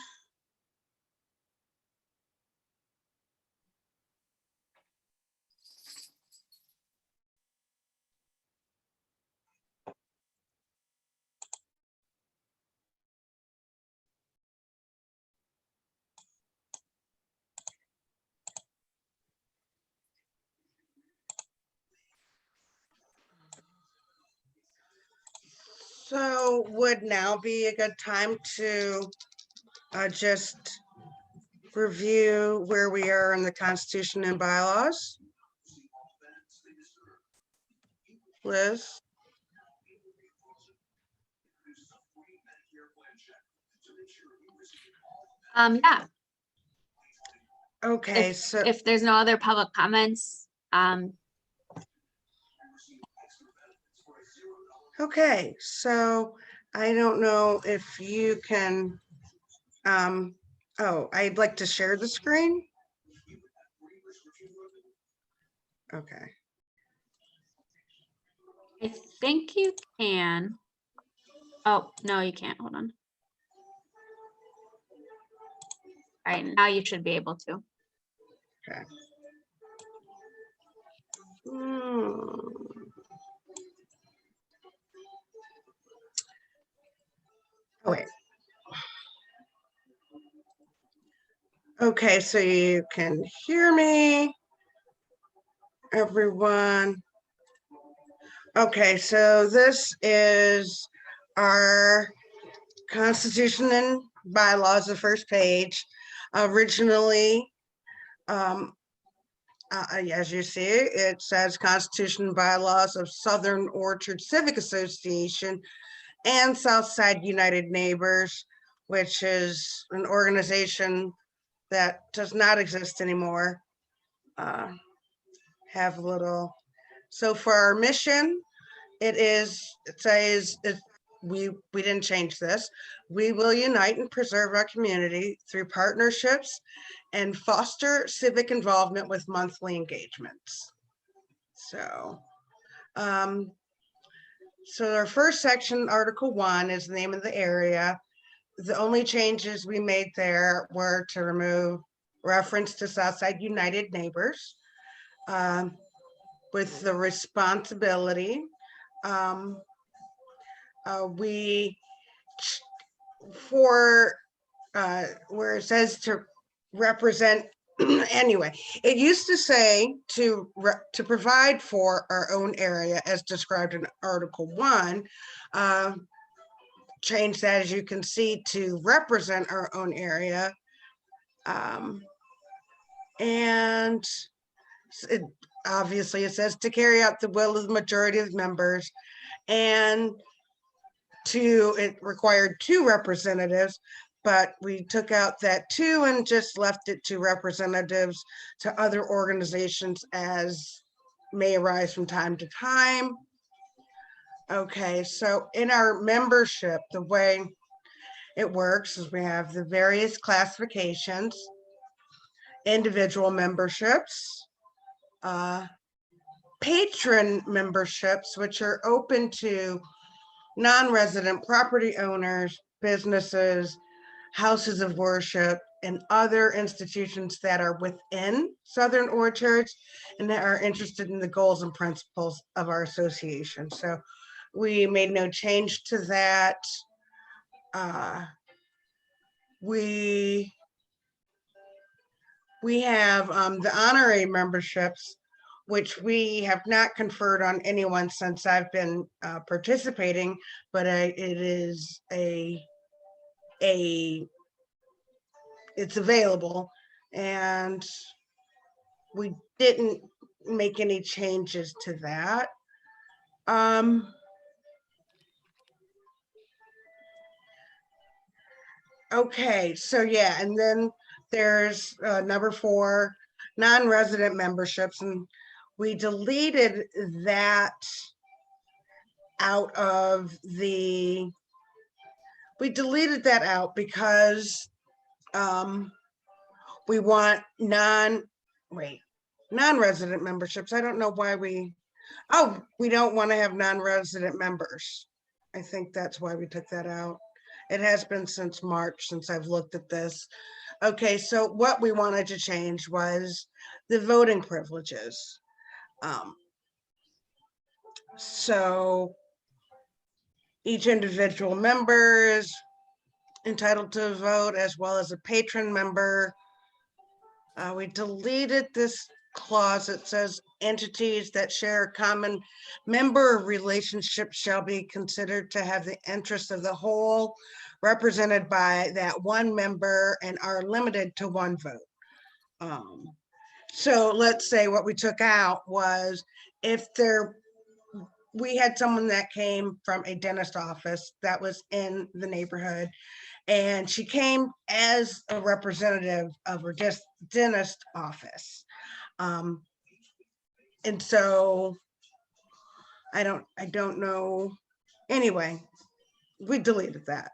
So would now be a good time to just review where we are in the Constitution and bylaws? Liz? Yeah. Okay, if there's no other public comments, okay, so I don't know if you can, oh, I'd like to share the screen. Okay. I think you can. Oh, no, you can't. Hold on. All right, now you should be able to. Okay. Oh, wait. Okay, so you can hear me, everyone. Okay, so this is our Constitution and bylaws, the first page. Originally, as you see, it says Constitution and bylaws of Southern Orchards Civic Association and Southside United Neighbors, which is an organization that does not exist anymore. Have a little, so for our mission, it says we didn't change this. We will unite and preserve our community through partnerships and foster civic involvement with monthly engagements. So, so our first section, Article 1, is the name of the area. The only changes we made there were to remove reference to Southside United Neighbors with the responsibility. Where it says to represent, anyway, it used to say to provide for our own area as described in Article 1. Change that, as you can see, to represent our own area. And obviously it says to carry out the will of the majority of members, and it required 2 representatives, but we took out that 2 and just left it to representatives to other organizations as may arise from time to time. Okay, so in our membership, the way it works is we have the various classifications, individual memberships, patron memberships, which are open to non-resident property owners, businesses, houses of worship, and other institutions that are within Southern Orchards and that are interested in the goals and principles of our association. So we made no change to that. We have the honorary memberships, which we have not conferred on anyone since I've been participating, but it's available, and we didn't make any changes to that. Okay, so yeah, and then there's number 4, non-resident memberships, and we deleted that out because we want non-resident memberships. I don't know why we don't want to have non-resident members. I think that's why we took that out. It has been since March since I've looked at this. Okay, so what we wanted to change was the voting privileges. So each individual member is entitled to vote, as well as a patron member. We deleted this clause that says entities that share a common member relationship shall be considered to have the interest of the whole represented by that one member and are limited to 1 vote. So let's say what we took out was we had someone that came from a dentist office that was in the neighborhood, and she came as a representative of her dentist office. And so I don't know. Anyway, we deleted that.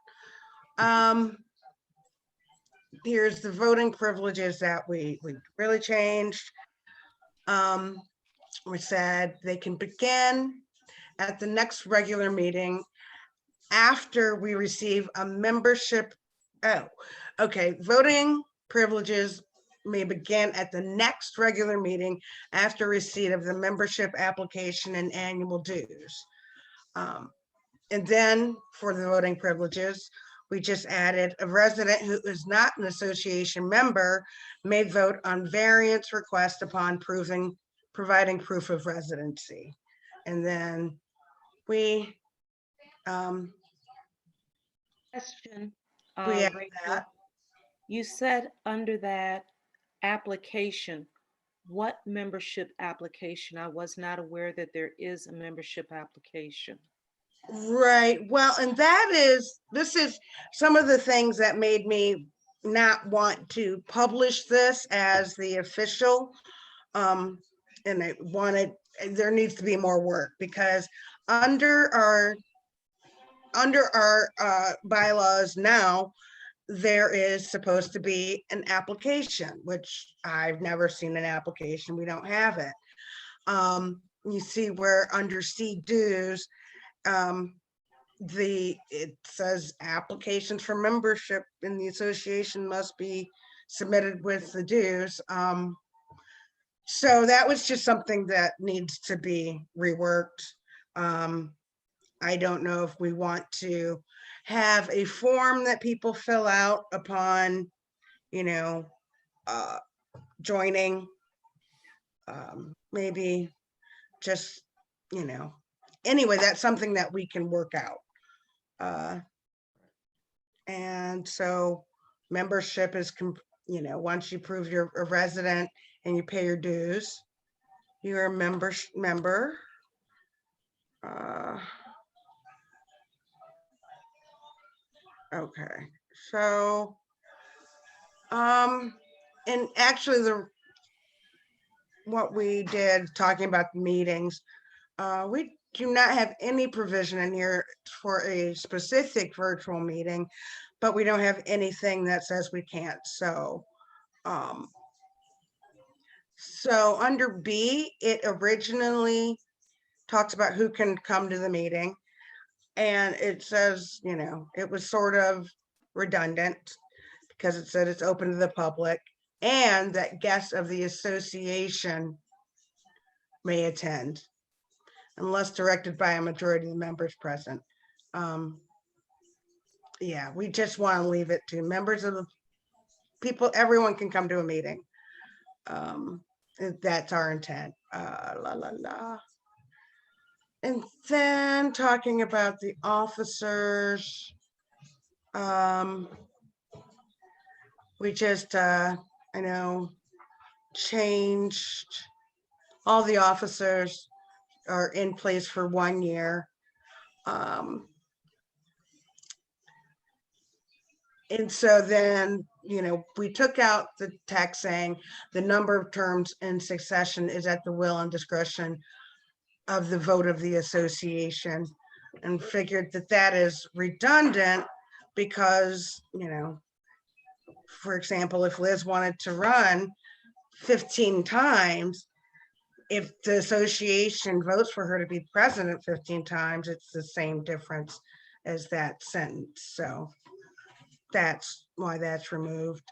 Here's the voting privileges that we really changed. We said they can begin at the next regular meeting after we receive a membership. Voting privileges may begin at the next regular meeting after receipt of the membership application and annual dues. And then for the voting privileges, we just added a resident who is not an association member may vote on variance request upon providing proof of residency. And then we Question. added Rachel, that. you said under that application, what membership application? I was not aware that there is a membership application. Right. Well, and this is some of the things that made me not want to publish this as the official. And there needs to be more work, because under our bylaws now, there is supposed to be an application, which I've never seen an application. We don't have it. You see where under C dues, it says applications for membership in the association must be submitted with the dues. So that was just something that needs to be reworked. I don't know if we want to have a form that people fill out upon, joining. Maybe just, anyway, that's something that we can work out. And so membership is, once you prove you're a resident and you pay your dues, You're a member. Okay, so, and actually what we did talking about the meetings, we do not have any provision in here for a specific virtual meeting, but we don't have anything that says we can't. So, so under B, it originally talks about who can come to the meeting. And it says, you know, it was sort of redundant because it said it's open to the public and that guests of the association may attend unless directed by a majority of the members present. Yeah, we just want to leave it to members of the people, everyone can come to a meeting. That's our intent. And then talking about the officers, we just, I know, changed, all the officers are in place for 1 year. And so then, you know, we took out the text saying the number of terms in succession is at the will and discretion of the vote of the association, and figured that that is redundant because, you know, for example, if Liz wanted to run 15 times, if the association votes for her to be president 15 times, it's the same difference as that sentence. So that's why that's removed.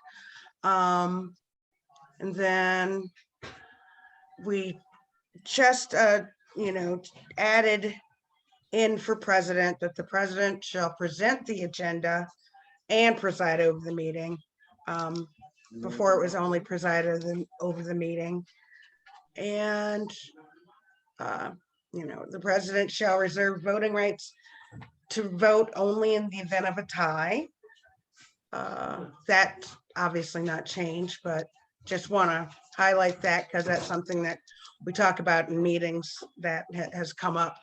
And then we just, you know, added in for president that the president shall present the agenda and preside over the meeting. Before it was only presided over the meeting. And, you know, the president shall reserve voting rights to vote only in the event of a tie. That's obviously not changed, but just want to highlight that because that's something that we talk about in meetings that has come up.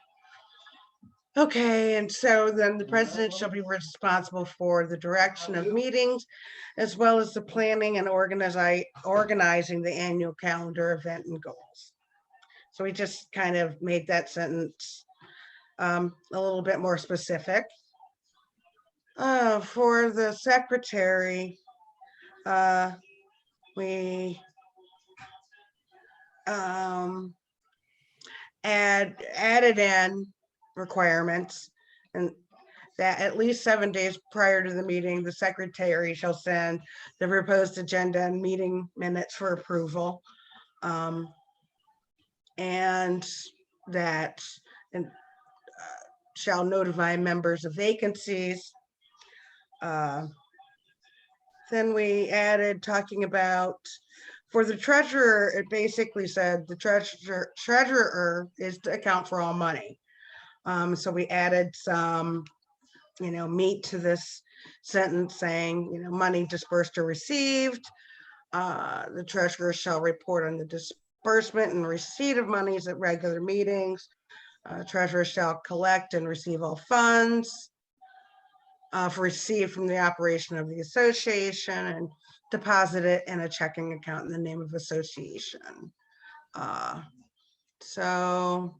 Okay, and so then the president shall be responsible for the direction of meetings, as well as the planning and organizing the annual calendar event and goals. So we just kind of made that sentence a little bit more specific. For the secretary, we added in requirements, and that at least 7 days prior to the meeting, the secretary shall send the proposed agenda and meeting minutes for approval. And that shall notify members of vacancies. Then we added talking about, for the treasurer, it basically said the treasurer is to account for all money. So we added some, you know, meat to this sentence saying, you know, money dispersed or received. The treasurer shall report on the disbursement and receipt of monies at regular meetings. Treasurer shall collect and receive all funds received from the operation of the association and deposit it in a checking account in the name of association. So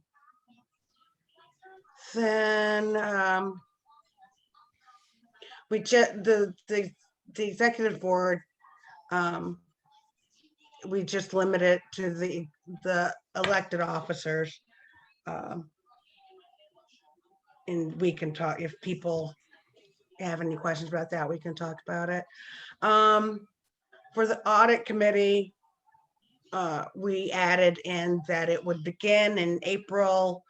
then we just the executive board, we just limit it to the elected officers. And we can talk, if people have any questions about that, we can talk about it. For the audit committee, we added in that it would begin in April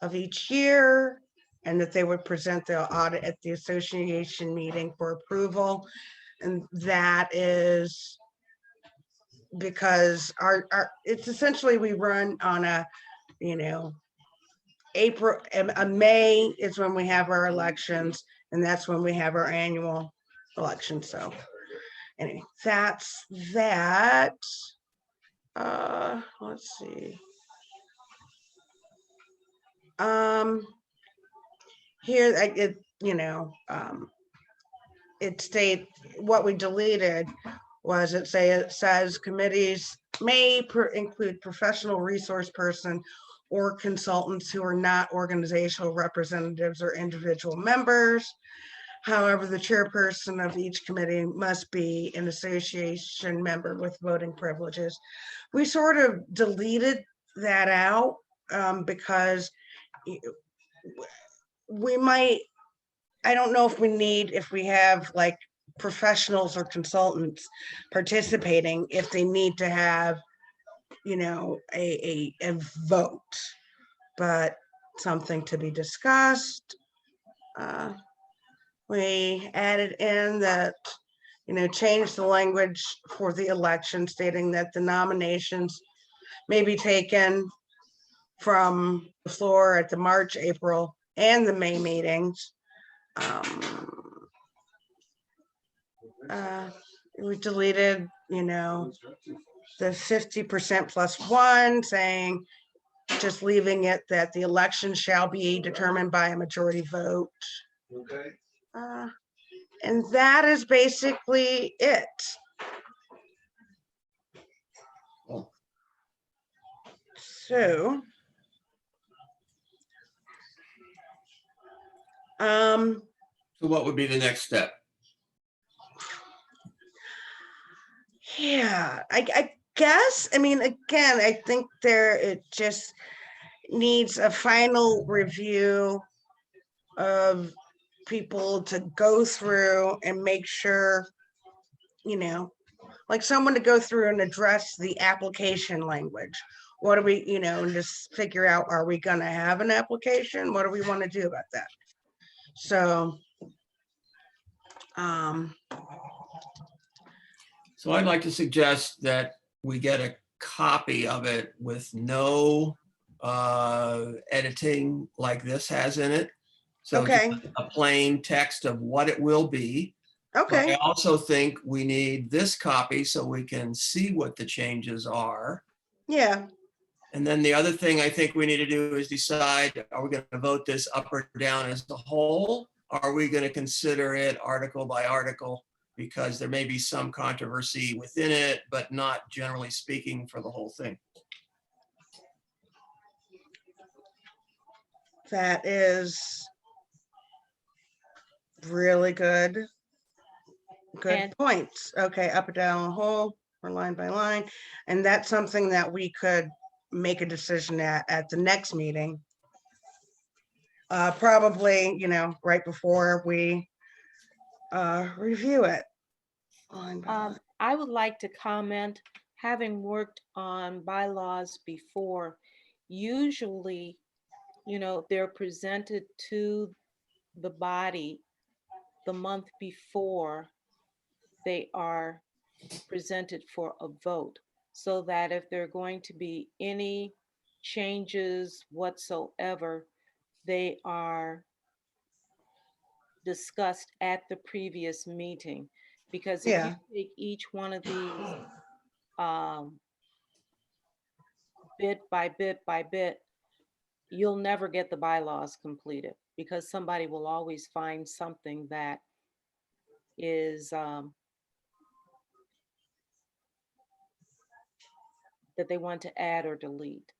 of each year, and that they would present the audit at the association meeting for approval. And that is because it's essentially, we run on a, you know, April and May is when we have our elections, and that's when we have our annual election. So anyway, that's that. Let's see. Here, it state, what we deleted was it says committees may include professional resource person or consultants who are not organizational representatives or individual members. However, the chairperson of each committee must be an association member with voting privileges. We sort of deleted that out because we might, I don't know if we have like professionals or consultants participating, if they need to have, a vote, but something to be discussed. We added in that, change the language for the election, stating that the nominations may be taken from the floor at the March, April, and the May meetings. We deleted, the 50% plus one, saying, just leaving it that the election shall be determined by a majority vote. Okay. And that is basically it. So, So what would be the next step? yeah, I guess, again, I think it just needs a final review of people to go through and make sure, like someone to go through and address the application language. What do we, and just figure out, are we going to have an application? What do we want to do about that? So, So I'd like to suggest that we get a copy of it with no editing like this has in it. So okay, just a plain text of what it will be. But I okay, also think we need this copy so we can see what the changes are. yeah, And then the other thing I think we need to do is decide, are we going to vote this up or down as a whole? Are we going to consider it article by article? Because there may be some controversy within it, but not generally speaking for the whole thing. that is really good. Good And- points. Okay, up or down the whole or line by line. And that's something that we could make a decision at the next meeting. Probably, right before we review it. Line by line. I would like to comment, having worked on bylaws before, usually, they're presented to the body the month before they are presented for a vote, so that if there are going to be any changes whatsoever, they are discussed at the previous meeting. Because if Yeah. you take each one of these bit by bit by bit, you'll never get the bylaws completed, because somebody will always find something that is that they want to add or delete.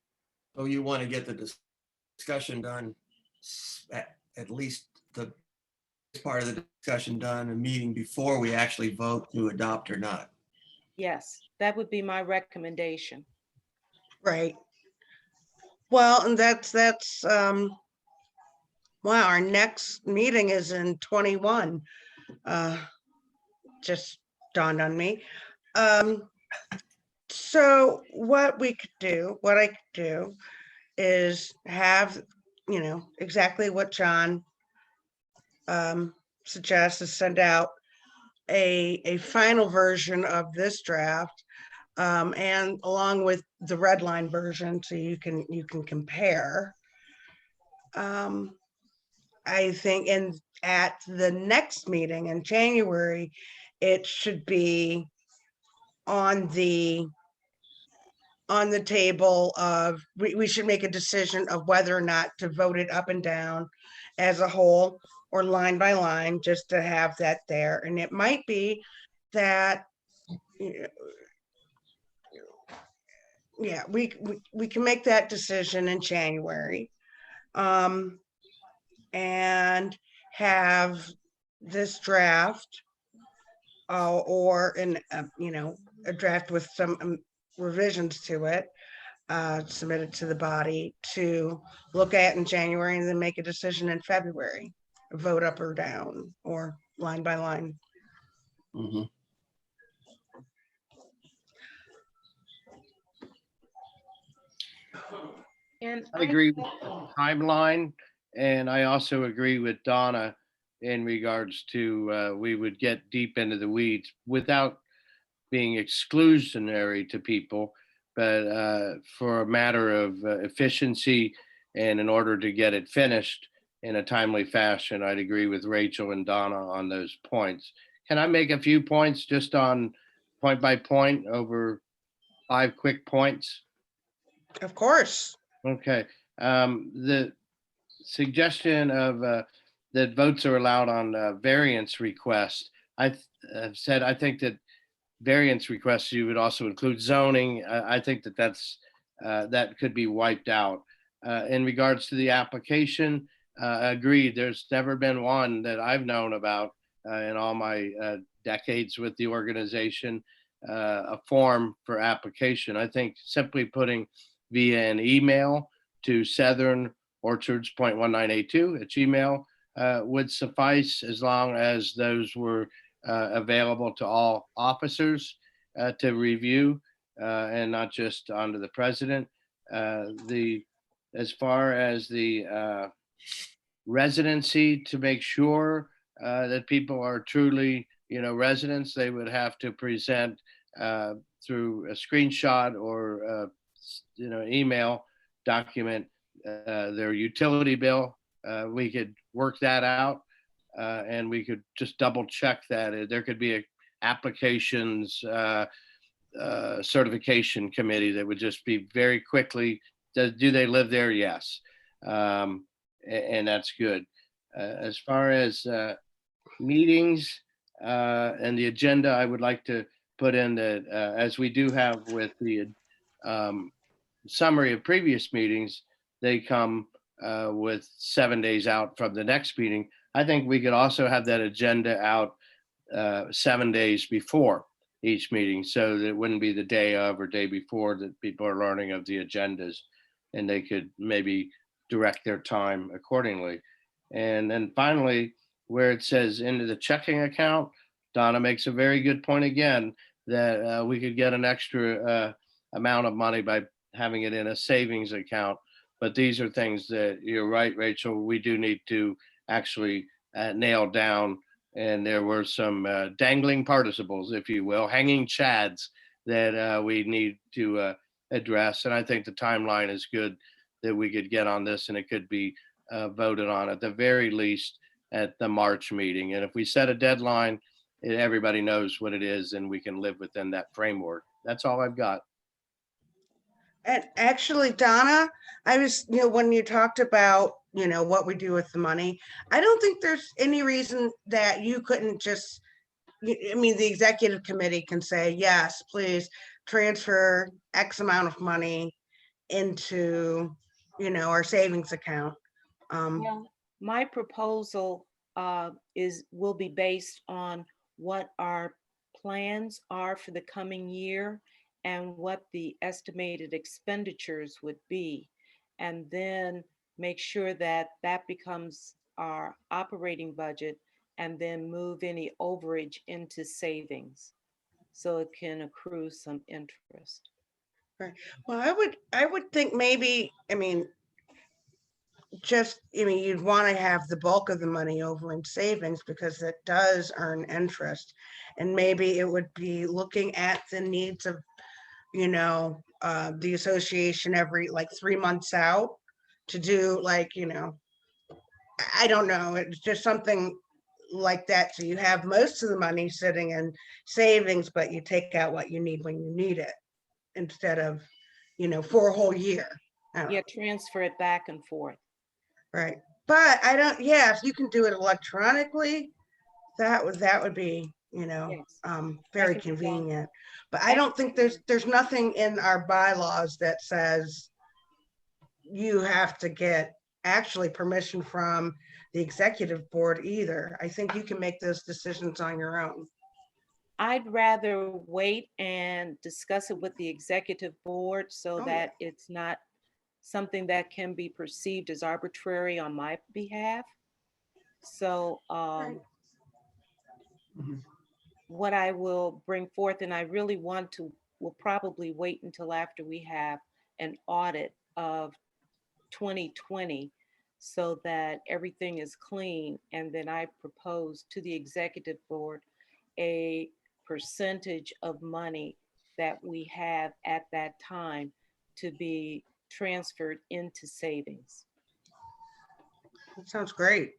So you want to get the discussion done, at least the part of the discussion done, a meeting before we actually vote to adopt or not. Yes, that would be my recommendation. Right. Well, and that's wow, our next meeting is in 21. Just dawned on me. So what I could do is have, exactly what John suggests, is send out a final version of this draft, and along with the red line version, so you can compare. I think at the next meeting in January, it should be on the on the table of, we should make a decision of whether or not to vote it up and down as a whole or line by line, just to have that there. And it might be that, yeah, we can make that decision in January. And have this draft or a draft with some revisions to it, submitted to the body to look at in January, and then make a decision in February, vote up or down or line by line. Mhm. And I agree with the timeline, and I also agree with Donna in regards to we would get deep into the weeds without being exclusionary to people, but for a matter of efficiency and in order to get it finished in a timely fashion, I'd agree with Rachel and Donna on those points. Can I make a few points just on point by point over 5 quick points? Of course. Okay. The suggestion of that votes are allowed on variance requests. I've said I think that variance requests you would also include zoning. I think that that could be wiped out. In regards to the application, agreed. There's never been one that I've known about in all my decades with the organization, a form for application. I think simply putting via an email to Southern Orchards .1982 at Gmail would suffice, as long as those were available to all officers to review and not just onto the president. As far as the residency, to make sure that people are truly, residents, they would have to present through a screenshot or email document their utility bill. We could work that out, and we could just double check that. There could be a applications certification committee that would just be very quickly, do they live there? Yes. And that's good. As far as meetings and the agenda, I would like to put in that as we do have with the summary of previous meetings, they come with 7 days out from the next meeting. I think we could also have that agenda out 7 days before each meeting, so that it wouldn't be the day of or day before that people are learning of the agendas, and they could maybe direct their time accordingly. And then finally, where it says into the checking account, Donna makes a very good point again, that we could get an extra amount of money by having it in a savings account. But these are things that, you're right, Rachel, we do need to actually nail down. And there were some dangling participles, if you will, hanging chads that we need to address. And I think the timeline is good, that we could get on this, and it could be voted on at the very least at the March meeting. And if we set a deadline, everybody knows what it is, and we can live within that framework. That's all I've got. And actually, Donna, I was, when you talked about, what we do with the money, I don't think there's any reason that you couldn't just, the executive committee can say, yes, please transfer X amount of money into, our savings account. Well, my proposal will be based on what our plans are for the coming year and what the estimated expenditures would be, and then make sure that that becomes our operating budget, and then move any overage into savings so it can accrue some interest. Right. Well, I would think maybe, you'd want to have the bulk of the money over in savings because it does earn interest. And maybe it would be looking at the needs of, the association every 3 months out to do I don't know, it's just something like that. So you have most of the money sitting in savings, but you take out what you need when you need it, instead of, for a whole year. I don't Yeah, transfer it back and forth. Right. But I don't, yeah, if you can do it electronically, that would be, Yes. very can be done. convenient. But I don't think there's nothing in our bylaws that says you have to get actually permission from the executive board either. I think you can make those decisions on your own. I'd rather wait and discuss it with the executive board so Oh, that it's not something that can be perceived as arbitrary on my behalf. So Mhm. what I will bring forth, and I really will probably wait until after we have an audit of 2020 so that everything is clean. And then I propose to the executive board a percentage of money that we have at that time to be transferred into savings. That sounds great.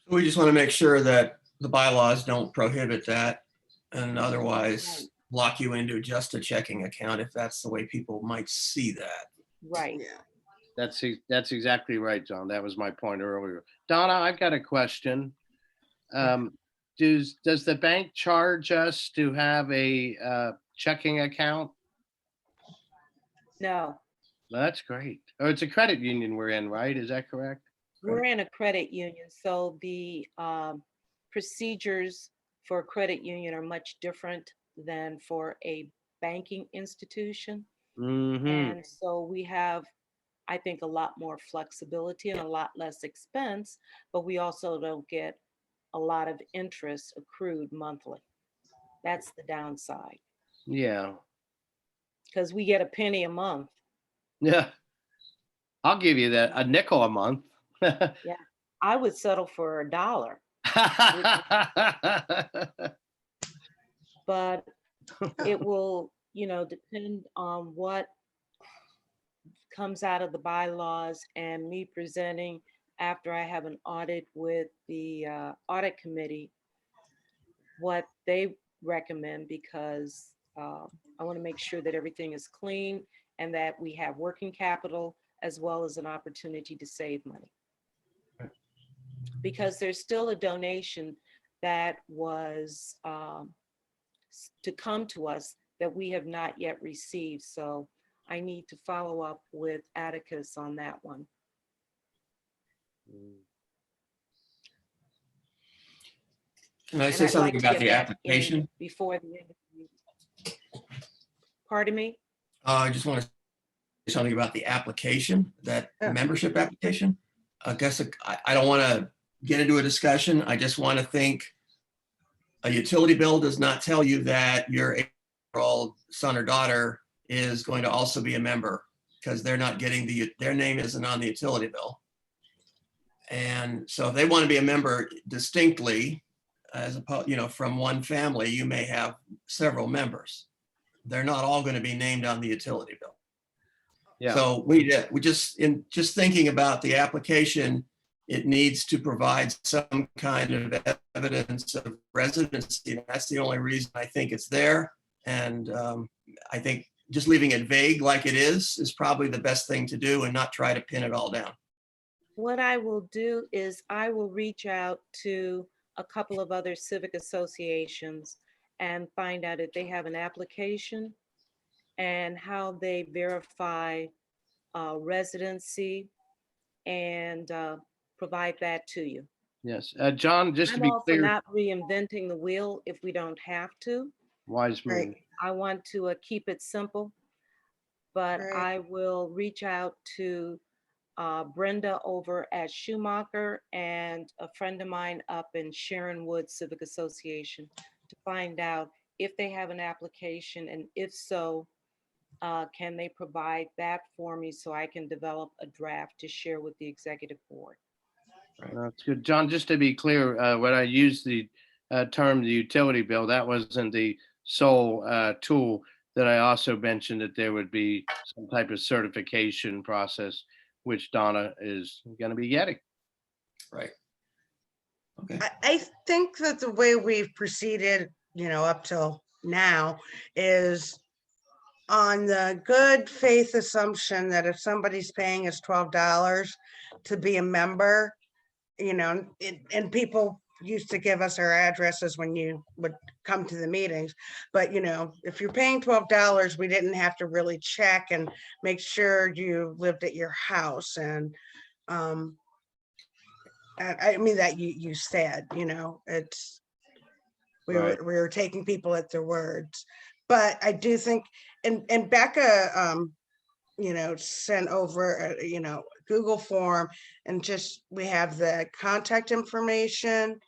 We just want to make sure that the bylaws don't prohibit that and otherwise lock you into just a checking account if that's the way people might see that. Right. Yeah. That's exactly right, John. That was my point earlier. Donna, I've got a question. Does the bank charge us to have a checking account? No, That's great. Oh, it's a credit union we're in, right? Is that correct? we're in a credit union, so the procedures for a credit union are much different than for a banking institution. Mm-hmm. And so we have, I think, a lot more flexibility and a lot less expense, but we also don't get a lot of interest accrued monthly. That's the downside, Yeah. because we get a penny a month. Yeah. I'll give you that, a nickel a month. Yeah, I would settle for $1, but it will, depend on what comes out of the bylaws and me presenting after I have an audit with the Audit Committee, what they recommend, because I want to make sure that everything is clean and that we have working capital as well as an opportunity to save money. Because there's still a donation that was to come to us that we have not yet received. So I need to follow up with Atticus on that one. Can I And say I'd something like to about get the that in application? before the end of the meeting. Pardon me? I just want to say something about the application, that membership application. I guess I don't want to get into a discussion. I just want to think a utility bill does not tell you that your 8-year-old son or daughter is going to also be a member, because they're not getting their name isn't on the utility bill. And so if they want to be a member distinctly, as opposed, from one family, you may have several members. They're not all going to be named on the utility bill. Yeah. So we just thinking about the application, it needs to provide some kind of evidence of residency. That's the only reason I think it's there. And I think just leaving it vague like it is probably the best thing to do, and not try to pin it all down. What I will do is I will reach out to a couple of other civic associations and find out if they have an application and how they verify residency, and provide that to you. Yes. John, just to I'm be also clear, not reinventing the wheel if we don't have to. wise move. Right. I want to keep it simple, but Right. I will reach out to Brenda over at Schumacher and a friend of mine up in Sharon Woods Civic Association to find out if they have an application, and if so, can they provide that for me so I can develop a draft to share with the executive board. That's good. John, just to be clear, when I used the term the utility bill, that wasn't the sole tool. That I also mentioned that there would be some type of certification process, which Donna is going to be getting. Right. Okay. I think that the way we've proceeded, up till now is on the good faith assumption that if somebody's paying us $12 to be a member, you know, and people used to give us our addresses when you would come to the meetings. But, you know, if you're paying $12, we didn't have to really check and make sure you lived at your house. And I mean, that you said, you know, it's, we were taking people at their words. But I do think, and Becca, you know, sent over, you know, Google form, and just, we have the contact information,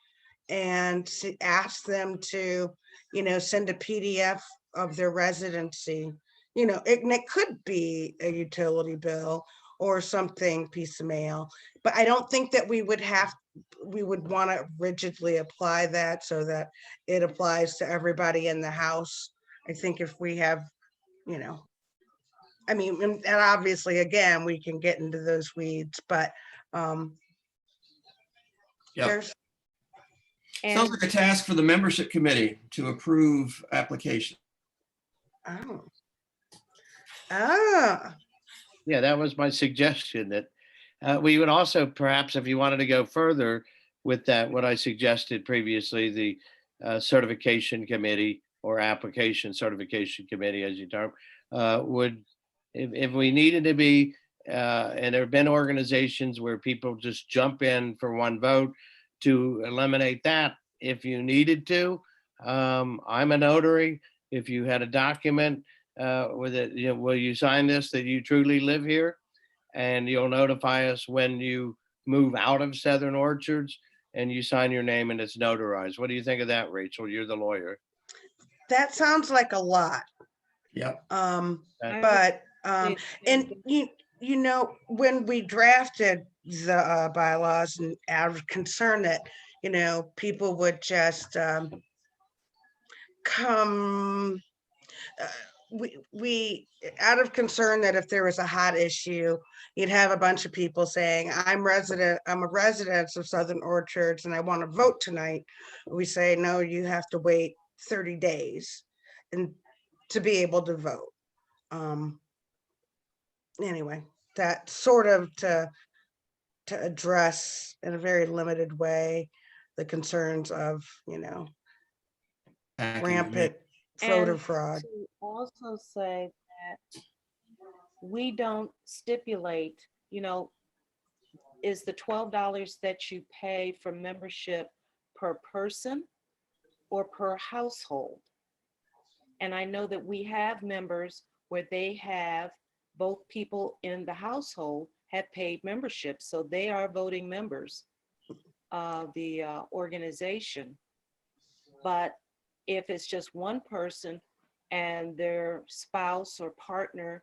and ask them to, you know, send a PDF of their residency, you know, and it could be a utility bill or something, piece of mail. But I don't think that we would want to rigidly apply that so that it applies to everybody in the house. I think if we have, you know, I mean, and obviously, again, we can get into those weeds, but there's. Sounds like a task for the membership committee to approve application. Oh. Ah. Yeah, that was my suggestion, that we would also, perhaps, if you wanted to go further with that, what I suggested previously, the certification committee or application certification committee, as you term, would, if we needed to be, and there have been organizations where people just jump in for one vote, to eliminate that if you needed to. I'm a notary. If you had a document with it, you know, will you sign this that you truly live here? And you'll notify us when you move out of Southern Orchards, and you sign your name and it's notarized. What do you think of that, Rachel? You're the lawyer. That sounds like a lot. Yep. But and you know, when we drafted the bylaws, and out of concern that, you know, people would just come, we out of concern that if there was a hot issue, you'd have a bunch of people saying, I'm a resident of Southern Orchards and I want to vote tonight. We say, no, you have to wait 30 days and to be able to vote. Anyway, that sort of to address in a very limited way the concerns of, you know, rampant voter And fraud. to also say that we don't stipulate, you know, is the $12 that you pay for membership per person or per household? And I know that we have members where they have both people in the household have paid membership, so they are voting members of the organization. But if it's just one person and their spouse or partner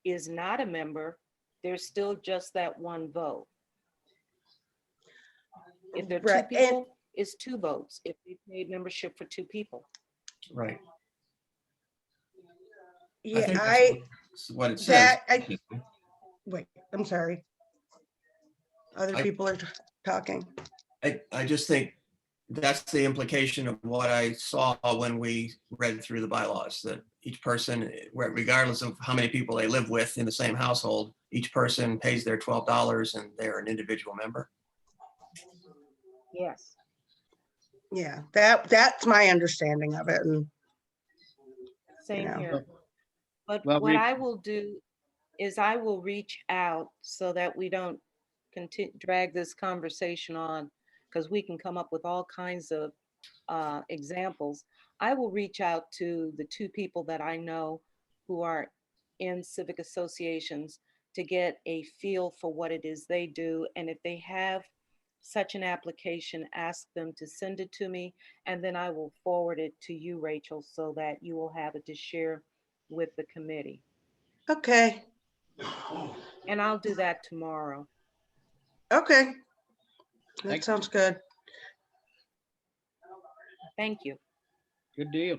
is not a member, there's still just that one vote. If there are two people, it's two votes if they paid membership for two people. Right. Yeah, that's what it says. Wait, I'm sorry. Other people are talking. I just think that's the implication of what I saw when we read through the bylaws, that each person, regardless of how many people they live with in the same household, each person pays their $12 and they're an individual member. Yes. Yeah, that's my understanding of it. And same here. But Well, what I will do is I will reach out so that we don't drag this conversation on, because we can come up with all kinds of examples. I will reach out to the two people that I know who are in civic associations to get a feel for what it is they do. And if they have such an application, ask them to send it to me, and then I will forward it to you, Rachel, so that you will have it to share with the committee. Okay. And I'll do that tomorrow. Okay. That sounds good. Thank you. Good deal.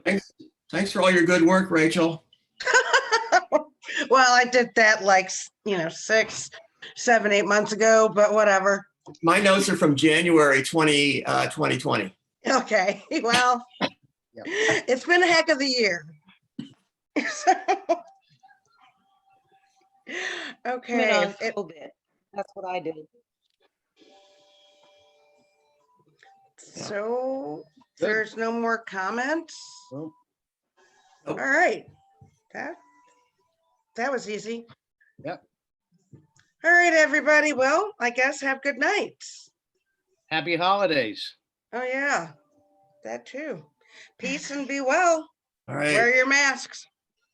Thanks for all your good work, Rachel. Well, I did that like, you know, 6, 7, 8 months ago, but whatever. My notes are from January 2020. Okay, well, it's been a heck of a year. Blame it Okay, on if it- COVID. That's what I did. so if Good. there's no more comments. Well, All right, that was easy. Yep. All right, everybody. Well, I guess have good nights. Happy holidays. Oh, yeah, that too. Peace and be well. All Wear right. your masks.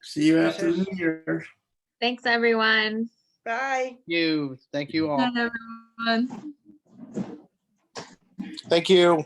See you after the new year. Thanks, everyone. Bye. Thank you all. Night, everyone. Thank you.